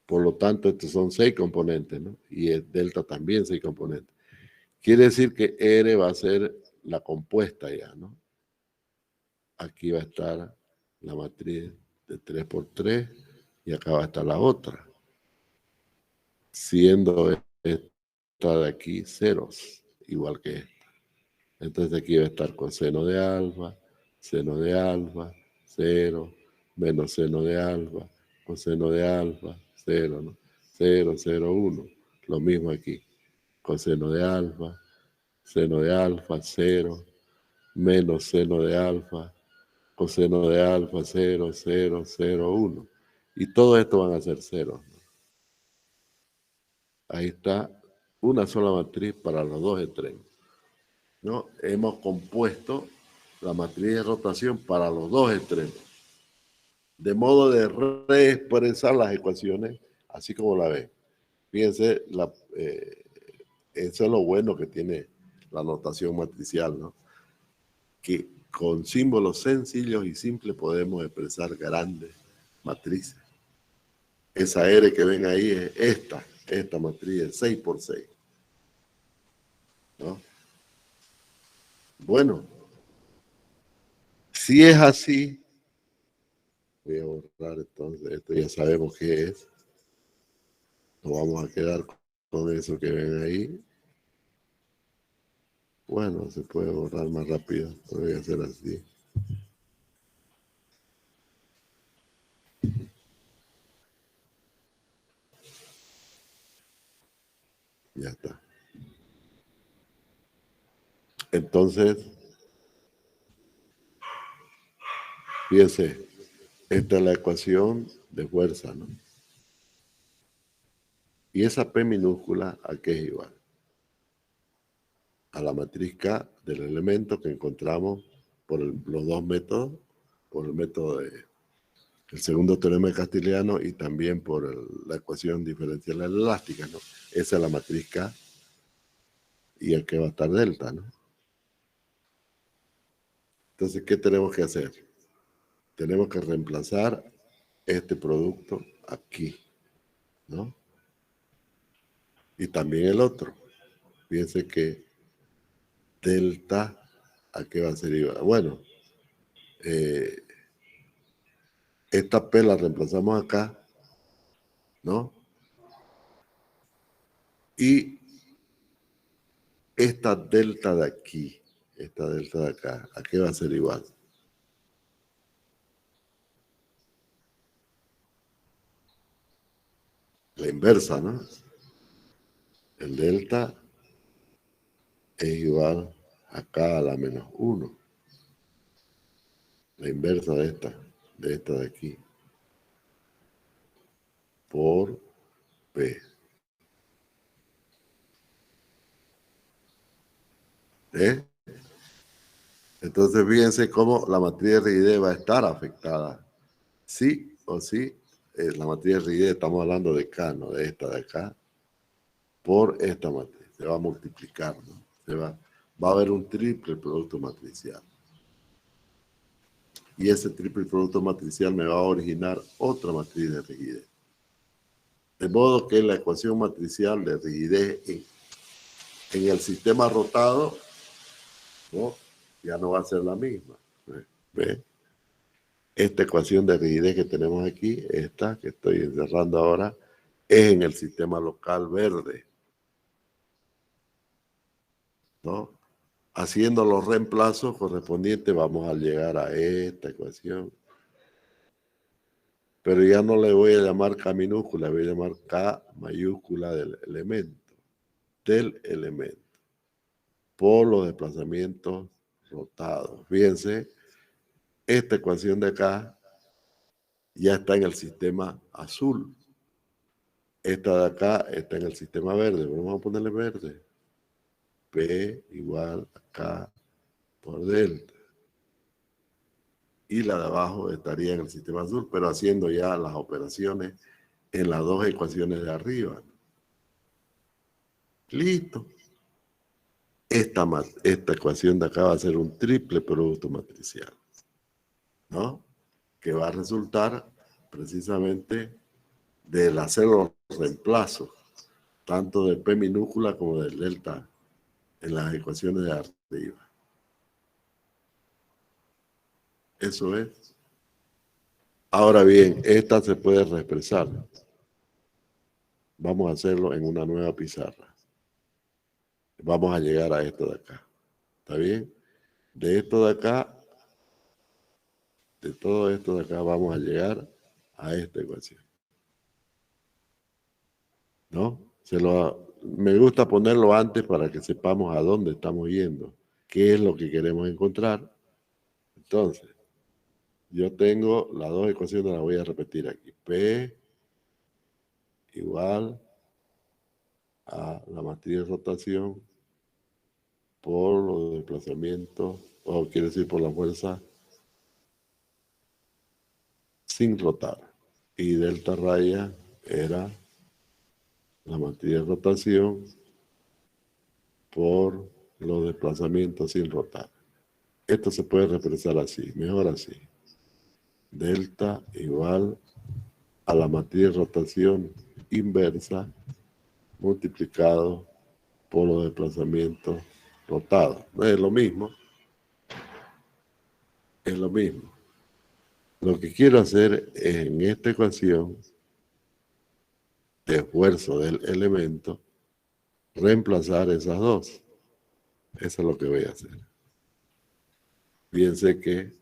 por lo tanto, estos son 6 componentes, ¿no? Y el delta también 6 componentes. Quiere decir que R va a ser la compuesta ya, ¿no? Aquí va a estar la matriz de 3 por 3 y acá va a estar la otra. siendo esta de aquí ceros, igual que esta. Entonces aquí va a estar coseno de alfa, seno de alfa, 0, menos seno de alfa, coseno de alfa, 0, ¿no? 0, 0, 1. Lo mismo aquí. Coseno de alfa, seno de alfa, 0, menos seno de alfa, coseno de alfa, 0, 0, 0, 1. Y todo esto van a ser ceros, ¿no? Ahí está una sola matriz para los dos extremos, ¿no? Hemos compuesto la matriz de rotación para los dos extremos, de modo de reexpresar las ecuaciones así como la ven. Fíjense, eso es lo bueno que tiene la notación matricial, ¿no? Que con símbolos sencillos y simples podemos expresar grandes matrices. Esa R que ven ahí es esta matriz es 6 por 6, ¿no? Bueno, si es así, voy a borrar entonces esto, ya sabemos qué es. Nos vamos a quedar con eso que ven ahí. Bueno, se puede borrar más rápido, voy a hacer así. Ya está. Entonces, fíjense, esta es la ecuación de fuerza, ¿no? Y esa P minúscula, ¿a qué es igual? A la matriz K del elemento que encontramos por los dos métodos, por el método del segundo teorema de Castigliano y también por la ecuación diferencial elástica, ¿no? Esa es la matriz K y aquí va a estar delta, ¿no? Entonces, ¿qué tenemos que hacer? Tenemos que reemplazar este producto aquí, ¿no? Y también el otro. Fíjense que delta, ¿a qué va a ser igual? Bueno, esta P la reemplazamos acá, ¿no? Y esta delta de aquí, esta delta de acá, ¿a qué va a ser igual? La inversa, ¿no? El delta es igual acá a la menos 1. La inversa de esta de aquí, por P. ¿Eh? Entonces fíjense cómo la matriz de rigidez va a estar afectada. Sí o sí, la matriz de rigidez, estamos hablando de K, no de esta de acá, por esta matriz. Se va a multiplicar, ¿no? Va a haber un triple producto matricial. Y ese triple producto matricial me va a originar otra matriz de rigidez. De modo que la ecuación matricial de rigidez en el sistema rotado, ¿no? Ya no va a ser la misma. ¿Ve? Esta ecuación de rigidez que tenemos aquí, esta que estoy encerrando ahora, es en el sistema local verde, ¿no? Haciendo los reemplazos correspondientes vamos a llegar a esta ecuación. Pero ya no le voy a llamar K minúscula, voy a llamar K mayúscula del elemento, por los desplazamientos rotados. Fíjense, esta ecuación de acá ya está en el sistema azul. Esta de acá está en el sistema verde. Vamos a ponerle verde. P igual a K por delta. Y la de abajo estaría en el sistema azul, pero haciendo ya las operaciones en las dos ecuaciones de arriba. Listo. Esta ecuación de acá va a ser un triple producto matricial, ¿no? Que va a resultar precisamente del hacer los reemplazos, tanto de P minúscula como del delta en las ecuaciones de arriba. Eso es. Ahora bien, esta se puede reexpresar. vamos a hacerlo en una nueva pizarra. Vamos a llegar a esto de acá. ¿Está bien? De esto de acá, de todo esto de acá, vamos a llegar a esta ecuación. ¿No? Me gusta ponerlo antes para que sepamos a dónde estamos yendo, qué es lo que queremos encontrar. Entonces, yo tengo las dos ecuaciones, las voy a repetir aquí. P igual a la matriz de rotación por los desplazamientos, o quiere decir por la fuerza sin rotar. Y delta raya era la matriz de rotación por los desplazamientos sin rotar. Esto se puede representar así, mejor así. Delta igual a la matriz de rotación inversa multiplicado por los desplazamientos rotados. No es lo mismo, es lo mismo. Lo que quiero hacer es en esta ecuación de esfuerzo del elemento reemplazar esas dos. Eso es lo que voy a hacer. Fíjense que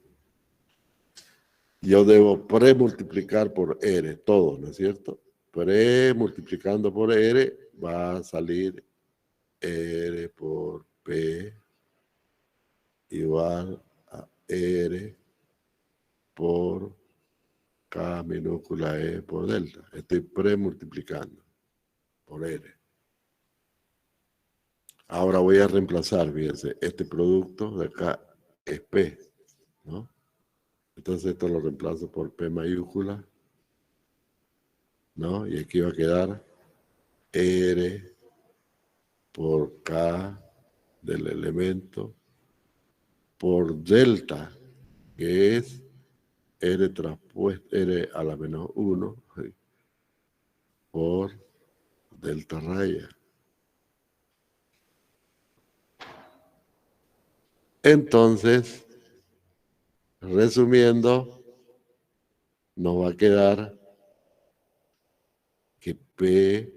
yo debo premultiplicar por R, todo, ¿no es cierto? Multiplicando por R va a salir R por P igual a R por K minúscula E por delta. Estoy premultiplicando por R. Ahora voy a reemplazar, fíjense, este producto de acá es P, ¿no? Entonces esto lo reemplazo por P mayúscula, ¿no? Y aquí va a quedar R por K del elemento por delta, que es R transpuesto, R a la menos 1, ¿sí? Por delta raya. Entonces, resumiendo, nos va a quedar que P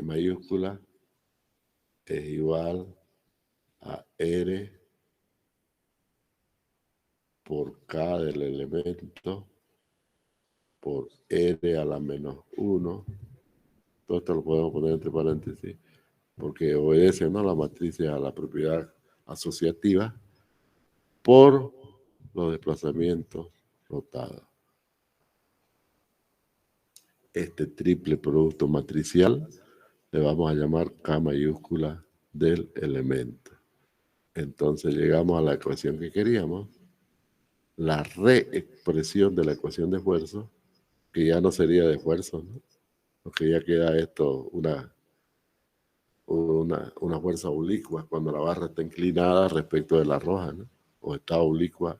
mayúscula es igual a R por K del elemento por R a la menos 1. Todo esto lo podemos poner entre paréntesis porque obedece, ¿no?, la matriz a la propiedad asociativa por los desplazamientos rotados. Este triple producto matricial le vamos a llamar K mayúscula del elemento. Entonces llegamos a la ecuación que queríamos, la reexpresión de la ecuación de esfuerzo, que ya no sería de esfuerzo, ¿no? Porque ya queda esto una fuerza oblicua cuando la barra está inclinada respecto de la roja, ¿no? O está oblicua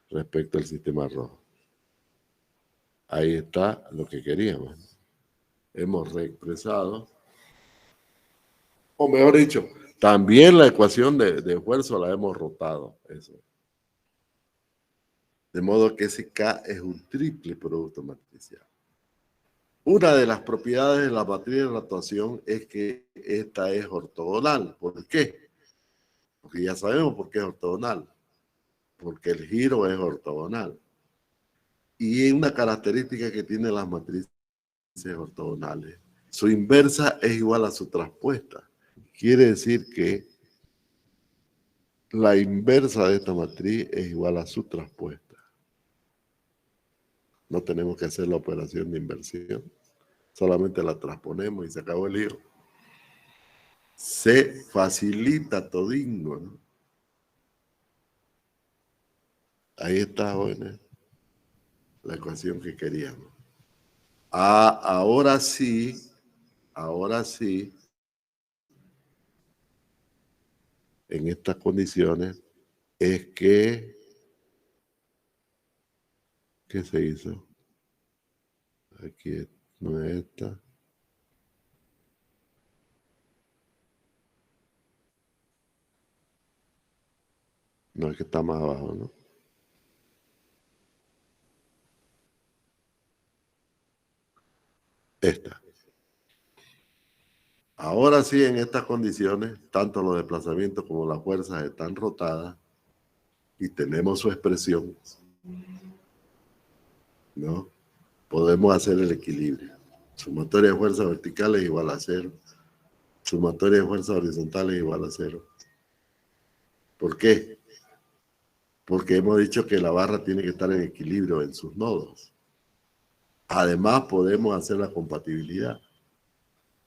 respecto al sistema rojo. Ahí está lo que queríamos. Hemos reexpresado, o mejor dicho, también la ecuación de esfuerzo la hemos rotado. Eso. De modo que ese K es un triple producto matricial. Una de las propiedades de la matriz de rotación es que esta es ortogonal. ¿Por qué? Porque ya sabemos por qué es ortogonal. Porque el giro es ortogonal. Y una característica que tienen las matrices ortogonales, su inversa es igual a su traspuesta. Quiere decir que la inversa de esta matriz es igual a su traspuesta. No tenemos que hacer la operación de inversión. Solamente la transponemos y se acabó el lío. Se facilita todingo, ¿no? Ahí está, jóvenes, la ecuación que queríamos. Ahora sí, en estas condiciones, es que, ¿qué se hizo? Aquí no es esta. No, es que está más abajo, ¿no? Esta. Ahora sí, en estas condiciones, tanto los desplazamientos como las fuerzas están rotadas y tenemos su expresión, ¿no? Podemos hacer el equilibrio. Sumatoria de fuerzas verticales igual a 0. Sumatoria de fuerzas horizontales igual a 0. ¿Por qué? Porque hemos dicho que la barra tiene que estar en equilibrio en sus nodos. Además, podemos hacer la compatibilidad.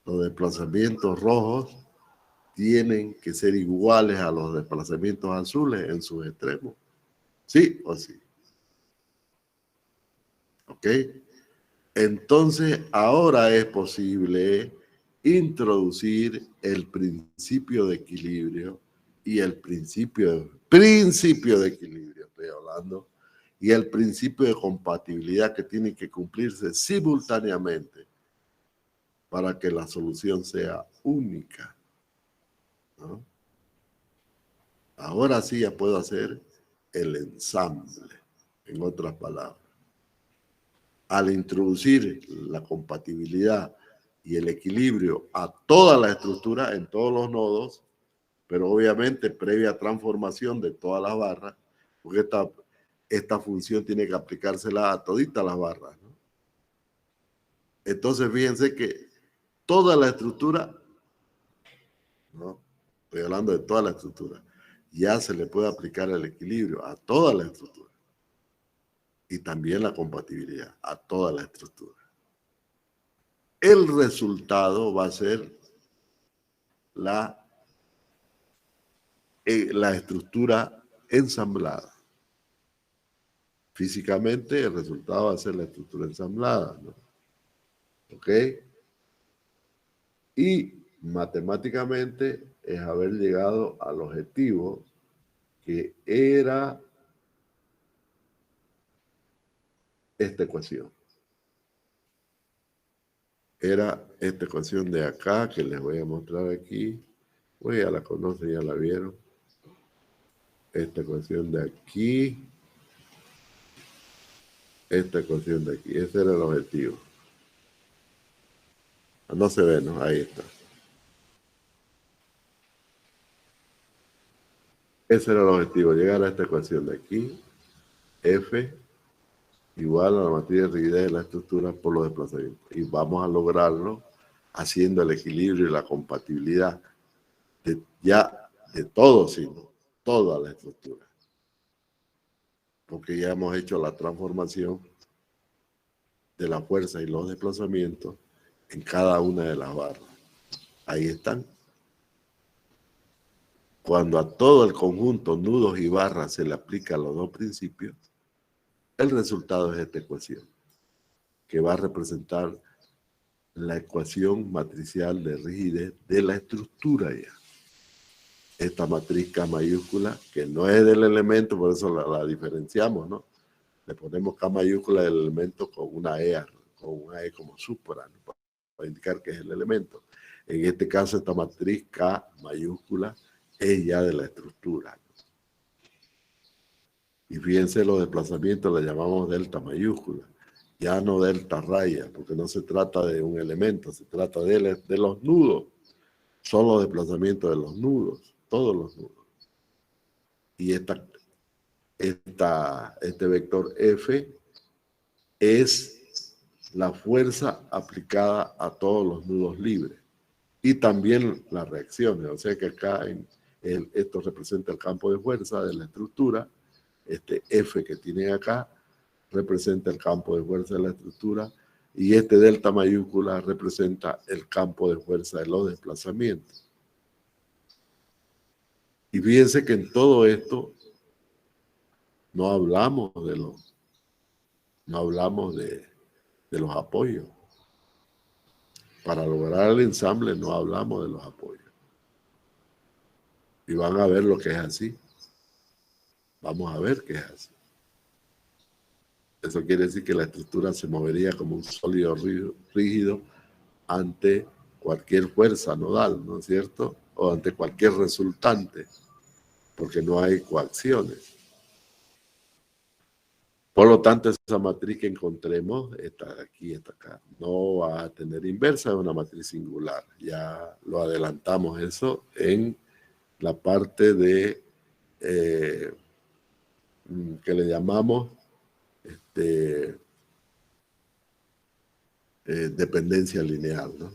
Los desplazamientos rojos tienen que ser iguales a los desplazamientos azules en sus extremos. ¿Sí o sí? ¿Ok? Entonces, ahora es posible introducir el principio de equilibrio y el principio de equilibrio, estoy hablando, y el principio de compatibilidad que tiene que cumplirse simultáneamente para que la solución sea única, ¿no? Ahora sí ya puedo hacer el ensamble, en otras palabras. Al introducir la compatibilidad y el equilibrio a toda la estructura en todos los nodos, pero obviamente previa transformación de todas las barras, porque esta función tiene que aplicársela a toditas las barras, ¿no? Entonces fíjense que toda la estructura, ¿no? Estoy hablando de toda la estructura, ya se le puede aplicar el equilibrio a toda la estructura y también la compatibilidad a toda la estructura. El resultado va a ser la estructura ensamblada. Físicamente el resultado va a ser la estructura ensamblada, ¿no? ¿Ok? Y matemáticamente es haber llegado al objetivo que era esta ecuación. Era esta ecuación de acá que les voy a mostrar aquí. Pues ya la conocen, ya la vieron. Esta ecuación de aquí. Esta ecuación de aquí. Ese era el objetivo. No se ve, ¿no? Ahí está. Ese era el objetivo, llegar a esta ecuación de aquí. F igual a la matriz de rigidez de la estructura por los desplazamientos. Y vamos a lograrlo haciendo el equilibrio y la compatibilidad de todo, sino toda la estructura. Porque ya hemos hecho la transformación de la fuerza y los desplazamientos en cada una de las barras. Ahí están. Cuando a todo el conjunto, nudos y barras, se le aplican los dos principios, el resultado es esta ecuación, que va a representar la ecuación matricial de rigidez de la estructura ya. Esta matriz K mayúscula, que no es del elemento, por eso la diferenciamos, ¿no? Le ponemos K mayúscula del elemento con una E como supra, ¿no? Para indicar que es el elemento. En este caso, esta matriz K mayúscula es ya de la estructura. Y fíjense, los desplazamientos la llamamos delta mayúscula, ya no delta raya, porque no se trata de un elemento, se trata de los nudos. Son los desplazamientos de los nudos, todos los nudos. Y este vector F es la fuerza aplicada a todos los nudos libres. Y también las reacciones, o sea que acá esto representa el campo de fuerza de la estructura. Este F que tienen acá representa el campo de fuerza de la estructura y este delta mayúscula representa el campo de fuerza de los desplazamientos. Y fíjense que en todo esto no hablamos de los apoyos. Para lograr el ensamble no hablamos de los apoyos. Y van a ver lo que es así. Vamos a ver qué es así. Eso quiere decir que la estructura se movería como un sólido rígido ante cualquier fuerza nodal, ¿no es cierto? O ante cualquier resultante, porque no hay coacciones. Por lo tanto, esa matriz que encontremos, esta de aquí, esta acá, no va a tener inversa, es una matriz singular. Ya lo adelantamos eso en la parte de que le llamamos dependencia lineal, ¿no?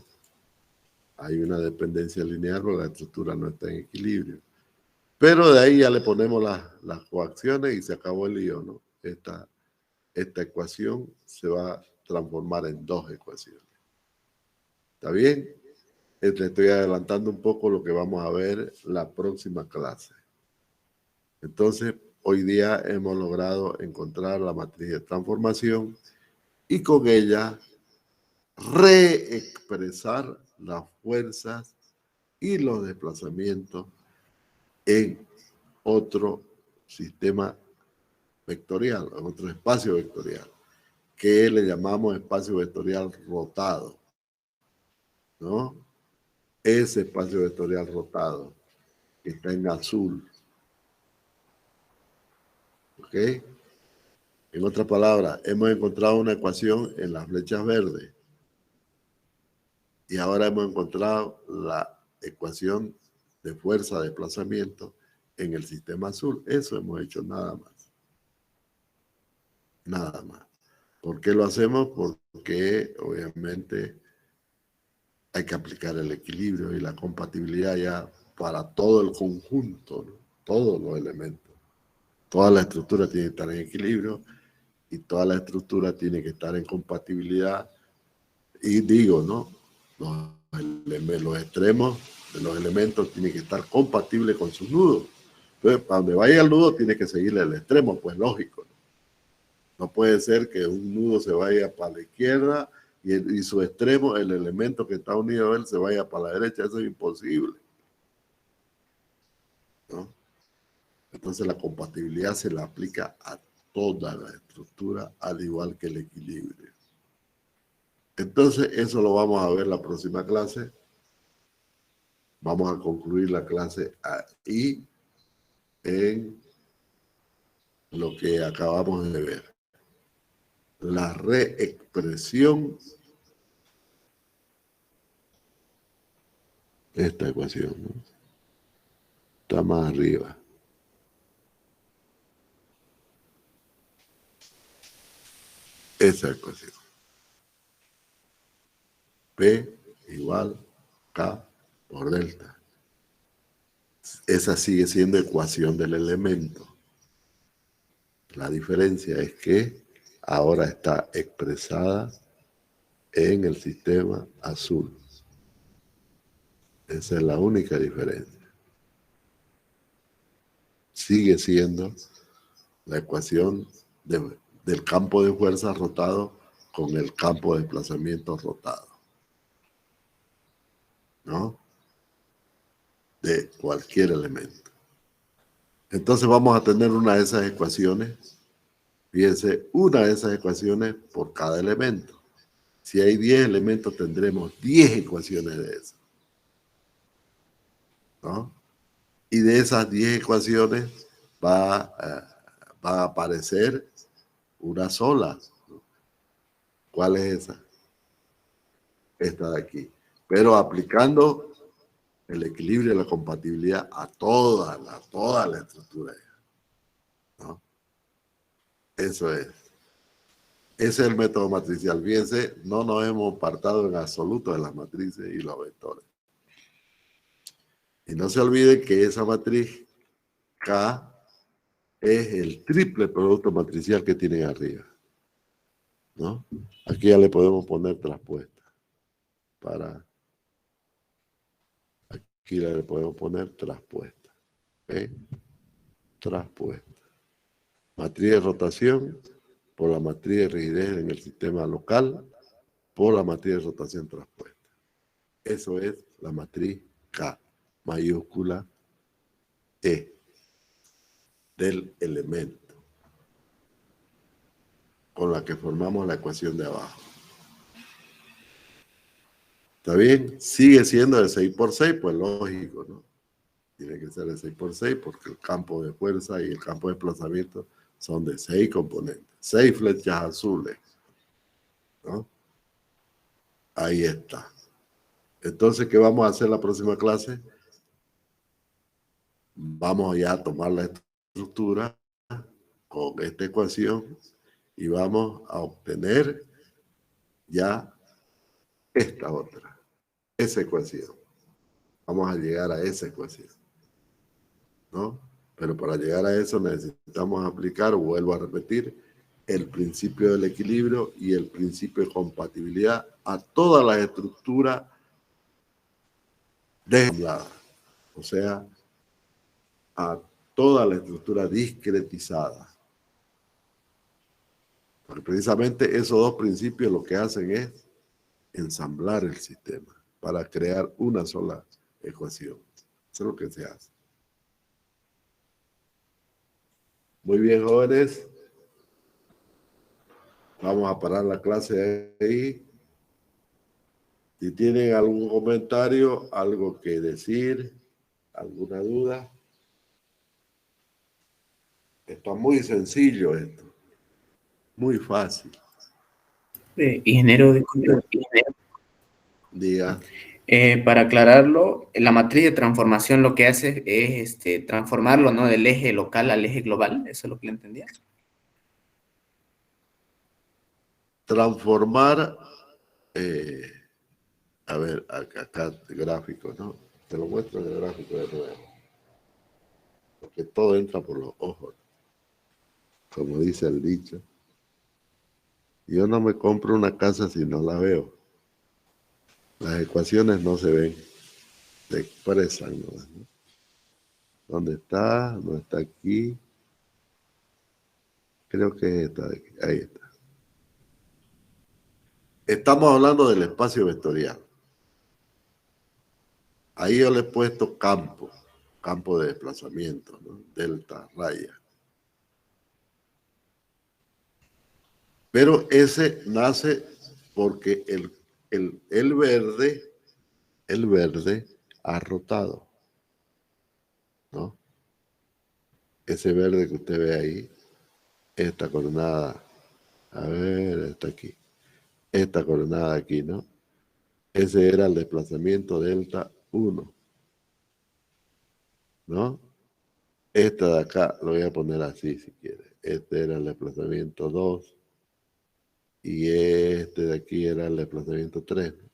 Hay una dependencia lineal, pero la estructura no está en equilibrio. Pero de ahí ya le ponemos las coacciones y se acabó el lío, ¿no? Esta ecuación se va a transformar en dos ecuaciones. ¿Está bien? Le estoy adelantando un poco lo que vamos a ver la próxima clase. Entonces, hoy día hemos logrado encontrar la matriz de transformación y con ella reexpresar las fuerzas y los desplazamientos en otro sistema vectorial, en otro espacio vectorial, que le llamamos espacio vectorial rotado, ¿no? Ese espacio vectorial rotado que está en azul, ¿ok? En otras palabras, hemos encontrado una ecuación en las flechas verdes y ahora hemos encontrado la ecuación de fuerza de desplazamiento en el sistema azul. Eso hemos hecho nada más. Nada más. ¿Por qué lo hacemos? Porque obviamente hay que aplicar el equilibrio y la compatibilidad ya para todo el conjunto, ¿no? Todos los elementos. Toda la estructura tiene que estar en equilibrio y toda la estructura tiene que estar en compatibilidad. Y digo, ¿no? Los extremos de los elementos tienen que estar compatibles con sus nudos. Entonces, para donde vaya el nudo, tiene que seguirle el extremo, pues lógico, ¿no? No puede ser que un nudo se vaya para la izquierda y su extremo, el elemento que está unido a él, se vaya para la derecha. Eso es imposible, ¿no? Entonces la compatibilidad se la aplica a toda la estructura, al igual que el equilibrio. Entonces eso lo vamos a ver la próxima clase. Vamos a concluir la clase ahí en lo que acabamos de ver. La reexpresión de esta ecuación, ¿no? Está más arriba. Esa ecuación. P igual K por delta. Esa sigue siendo ecuación del elemento. La diferencia es que ahora está expresada en el sistema azul. Esa es la única diferencia. Sigue siendo la ecuación del campo de fuerza rotado con el campo de desplazamiento rotado, ¿no? De cualquier elemento. Entonces vamos a tener una de esas ecuaciones. Fíjense, una de esas ecuaciones por cada elemento. Si hay 10 elementos, tendremos 10 ecuaciones de esas, ¿no? Y de esas 10 ecuaciones va a aparecer una sola, ¿no? ¿Cuál es esa? Esta de aquí. Pero aplicando el equilibrio y la compatibilidad a toda la estructura, ¿no? Eso es. Ese es el método matricial. Fíjense, no nos hemos apartado en absoluto de las matrices y los vectores. Y no se olviden que esa matriz K es el triple producto matricial que tienen arriba, ¿no? Aquí ya le podemos poner traspuesta. Aquí le podemos poner traspuesta. ¿Okay? Traspuesta. Matriz de rotación por la matriz de rigidez en el sistema local por la matriz de rotación traspuesta. Eso es la matriz K, mayúscula E, del elemento, con la que formamos la ecuación de abajo. ¿Está bien? Sigue siendo de 6 por 6, pues lógico, ¿no? Tiene que ser de 6 por 6 porque el campo de fuerza y el campo de desplazamiento son de 6 componentes. 6 flechas azules, ¿no? Ahí está. Entonces, ¿qué vamos a hacer la próxima clase? Vamos ya a tomar la estructura con esta ecuación y vamos a obtener ya esta otra, esa ecuación. Vamos a llegar a esa ecuación, ¿no? Pero para llegar a eso necesitamos aplicar, vuelvo a repetir, el principio del equilibrio y el principio de compatibilidad a todas las estructuras desensamblada, o sea, a toda la estructura discretizada. Porque precisamente esos dos principios lo que hacen es ensamblar el sistema para crear una sola ecuación. Eso es lo que se hace. Muy bien, jóvenes. Vamos a parar la clase ahí. Si tienen algún comentario, algo que decir, alguna duda. Está muy sencillo esto. Muy fácil. Ingeniero, Diga. Para aclararlo, la matriz de transformación lo que hace es transformarlo, ¿no? Del eje local al eje global. ¿Eso es lo que le entendía? Transformar, a ver, acá gráfico, ¿no? Te lo muestro en el gráfico de nuevo. Porque todo entra por los ojos, como dice el dicho. Yo no me compro una casa si no la veo. Las ecuaciones no se ven, se expresan, ¿no? ¿Dónde está? No está aquí. Creo que es esta de aquí. Ahí está. Estamos hablando del espacio vectorial. Ahí yo le he puesto campo de desplazamiento, ¿no? Delta, raya. Pero ese nace porque el verde ha rotado, ¿no? Ese verde que usted ve ahí, esta coordenada, a ver, está aquí, esta coordenada aquí, ¿no? Ese era el desplazamiento delta 1, ¿no? Esta de acá, lo voy a poner así si quiere. Este era el desplazamiento 2 y este de aquí era el desplazamiento 3, ¿no?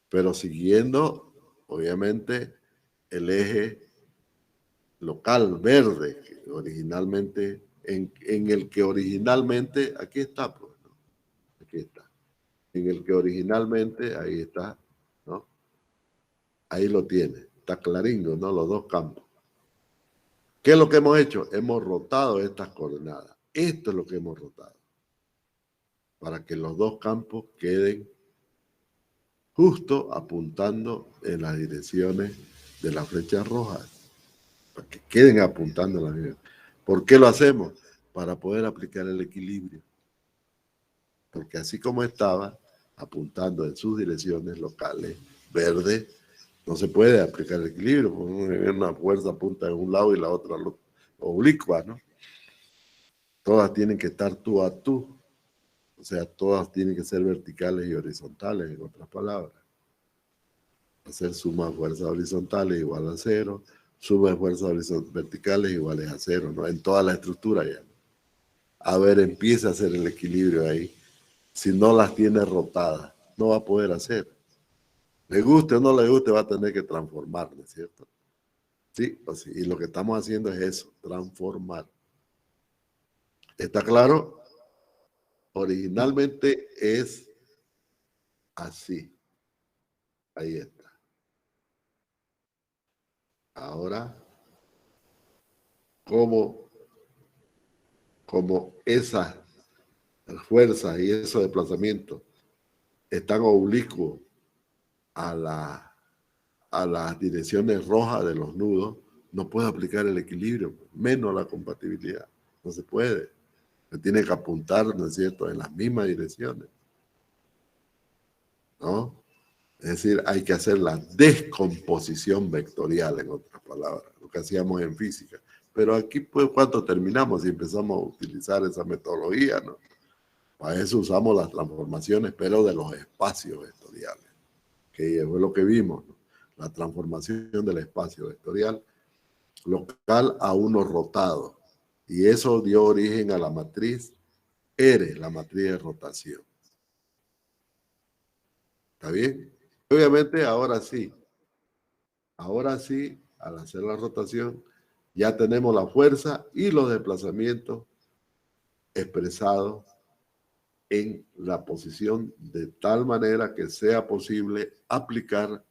Pero siguiendo, obviamente, el eje local verde, que originalmente, en el que originalmente, aquí está, pues, ¿no? Aquí está. En el que originalmente, ahí está, ¿no? Ahí lo tiene, está claringo, ¿no? Los dos campos. ¿Qué es lo que hemos hecho? Hemos rotado estas coordenadas. Esto es lo que hemos rotado. Para que los dos campos queden justo apuntando en las direcciones de las flechas rojas. Para que queden apuntando en las direcciones. ¿Por qué lo hacemos? Para poder aplicar el equilibrio. Porque así como estaba, apuntando en sus direcciones locales, verde, no se puede aplicar el equilibrio. Una fuerza apunta en un lado y la otra oblicua, ¿no? Todas tienen que estar tú a tú. O sea, todas tienen que ser verticales y horizontales, en otras palabras. Hacer suma de fuerzas horizontales igual a 0, suma de fuerzas verticales iguales a 0, ¿no? En toda la estructura ya, ¿no? A ver, empieza a hacer el equilibrio ahí. Si no las tiene rotadas, no va a poder hacer. Le guste o no le guste, va a tener que transformar, ¿no es cierto? Sí, o sí. Y lo que estamos haciendo es eso, transformar. ¿Está claro? Originalmente es así. Ahí está. Ahora, como esas fuerzas y esos desplazamientos están oblicuos a las direcciones rojas de los nudos, no puedo aplicar el equilibrio, menos la compatibilidad. No se puede. Se tiene que apuntar, ¿no es cierto?, en las mismas direcciones, ¿no? Es decir, hay que hacer la descomposición vectorial, en otras palabras, lo que hacíamos en física. Pero aquí, pues, ¿cuánto terminamos si empezamos a utilizar esa metodología, no? Para eso usamos las transformaciones, pero de los espacios vectoriales, que fue lo que vimos, ¿no? La transformación del espacio vectorial local a uno rotado. Y eso dio origen a la matriz R, la matriz de rotación. ¿Está bien? Obviamente, ahora sí, al hacer la rotación, ya tenemos la fuerza y los desplazamientos expresados en la posición de tal manera que sea posible aplicar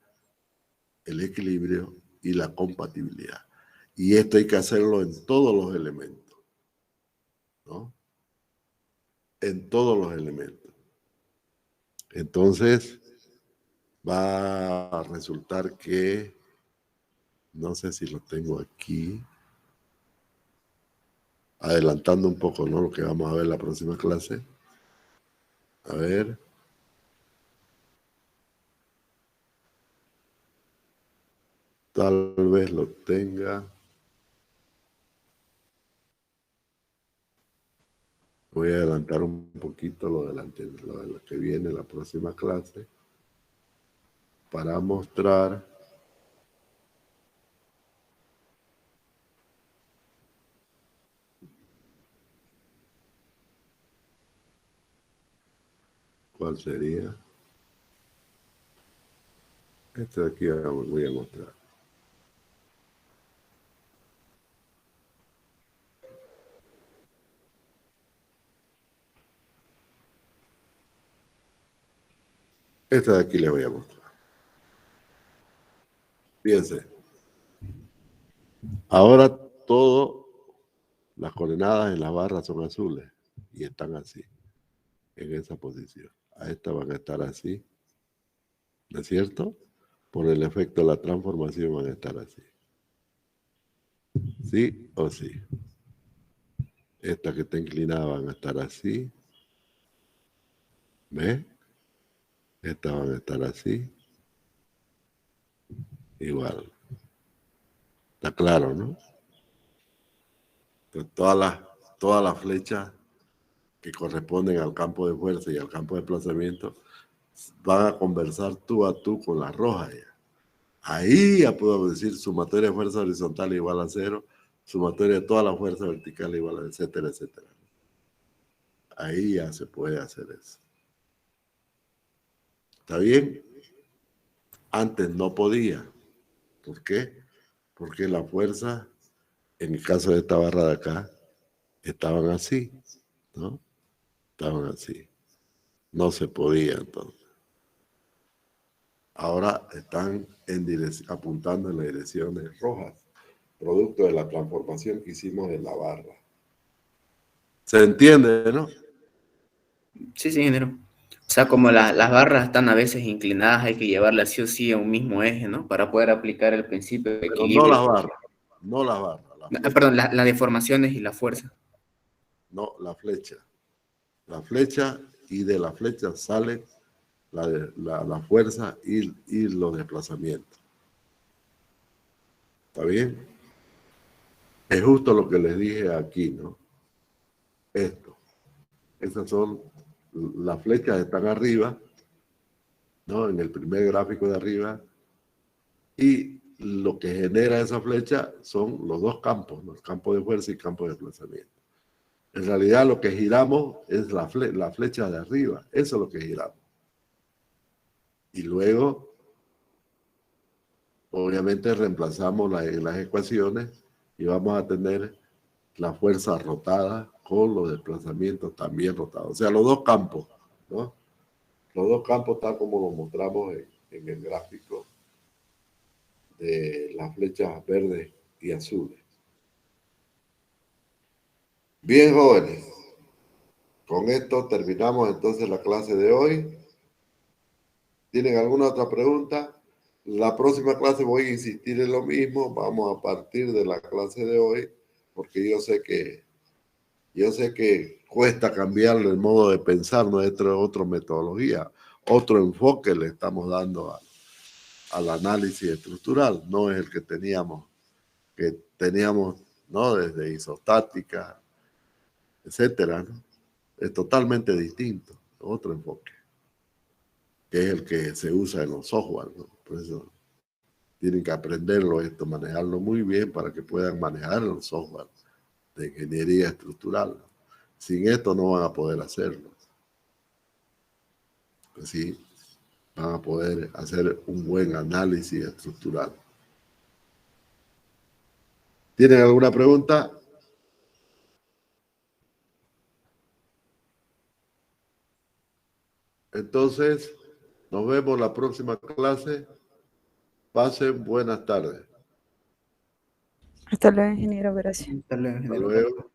el equilibrio y la compatibilidad. Y esto hay que hacerlo en todos los elementos, ¿no? En todos los elementos. Entonces, va a resultar que, no sé si lo tengo aquí, adelantando un poco, ¿no? Lo que vamos a ver en la próxima clase. A ver. Tal vez lo tenga. Voy a adelantar un poquito lo de lo que viene en la próxima clase para mostrar cuál sería. Este de aquí voy a mostrar. Este de aquí le voy a mostrar. Fíjense. Ahora todas las coordenadas en la barra son azules y están así, en esa posición. A esta van a estar así, ¿no es cierto? Por el efecto de la transformación van a estar así. ¿Sí o sí? Esta que está inclinada van a estar así. ¿Ves? Estas van a estar así. Igual. Está claro, ¿no? Entonces, todas las flechas que corresponden al campo de fuerza y al campo de desplazamiento van a conversar tú a tú con la roja ya. Ahí ya puedo decir sumatoria de fuerza horizontal igual a 0, sumatoria de toda la fuerza vertical igual a etcétera, etcétera. Ahí ya se puede hacer eso. ¿Está bien? Antes no podía. ¿Por qué? Porque la fuerza, en el caso de esta barra de acá, estaban así, ¿no? Estaban así. No se podía entonces. Ahora están apuntando en las direcciones rojas, producto de la transformación que hicimos en la barra. ¿Se entiende, no? Sí, sí, ingeniero. O sea, como las barras están a veces inclinadas, hay que llevarlas sí o sí a un mismo eje, ¿no? Para poder aplicar el principio de Pero no equilibrio. las barras, no las barras, la flecha. Perdón, las deformaciones y la fuerza. No, la flecha. La flecha, y de la flecha sale la fuerza y los desplazamientos. ¿Está bien? Es justo lo que les dije aquí, ¿no? Esto. Esas son, las flechas están arriba, ¿no? En el primer gráfico de arriba. Y lo que genera esa flecha son los dos campos, ¿no? El campo de fuerza y el campo de desplazamiento. En realidad lo que giramos es la flecha de arriba. Eso es lo que giramos. Y luego, obviamente, reemplazamos en las ecuaciones y vamos a tener la fuerza rotada con los desplazamientos también rotados. O sea, los dos campos, ¿no? Los dos campos tal como lo mostramos en el gráfico de las flechas verdes y azules. Bien, jóvenes. Con esto terminamos entonces la clase de hoy. ¿Tienen alguna otra pregunta? La próxima clase voy a insistir en lo mismo. Vamos a partir de la clase de hoy, porque yo sé que cuesta cambiar el modo de pensar, nuestra otra metodología, otro enfoque le estamos dando al análisis estructural, no es el que teníamos ¿no? Desde isostática, etcétera, ¿no? Es totalmente distinto, otro enfoque, que es el que se usa en los software, ¿no? Por eso tienen que aprenderlo esto, manejarlo muy bien para que puedan manejar los software de ingeniería estructural. Sin esto no van a poder hacerlo. Así van a poder hacer un buen análisis estructural. ¿Tienen alguna pregunta? Entonces, nos vemos la próxima clase. Pasen buenas tardes. Hasta luego, ingeniero. Gracias. Hasta luego, Hasta ingeniero. luego.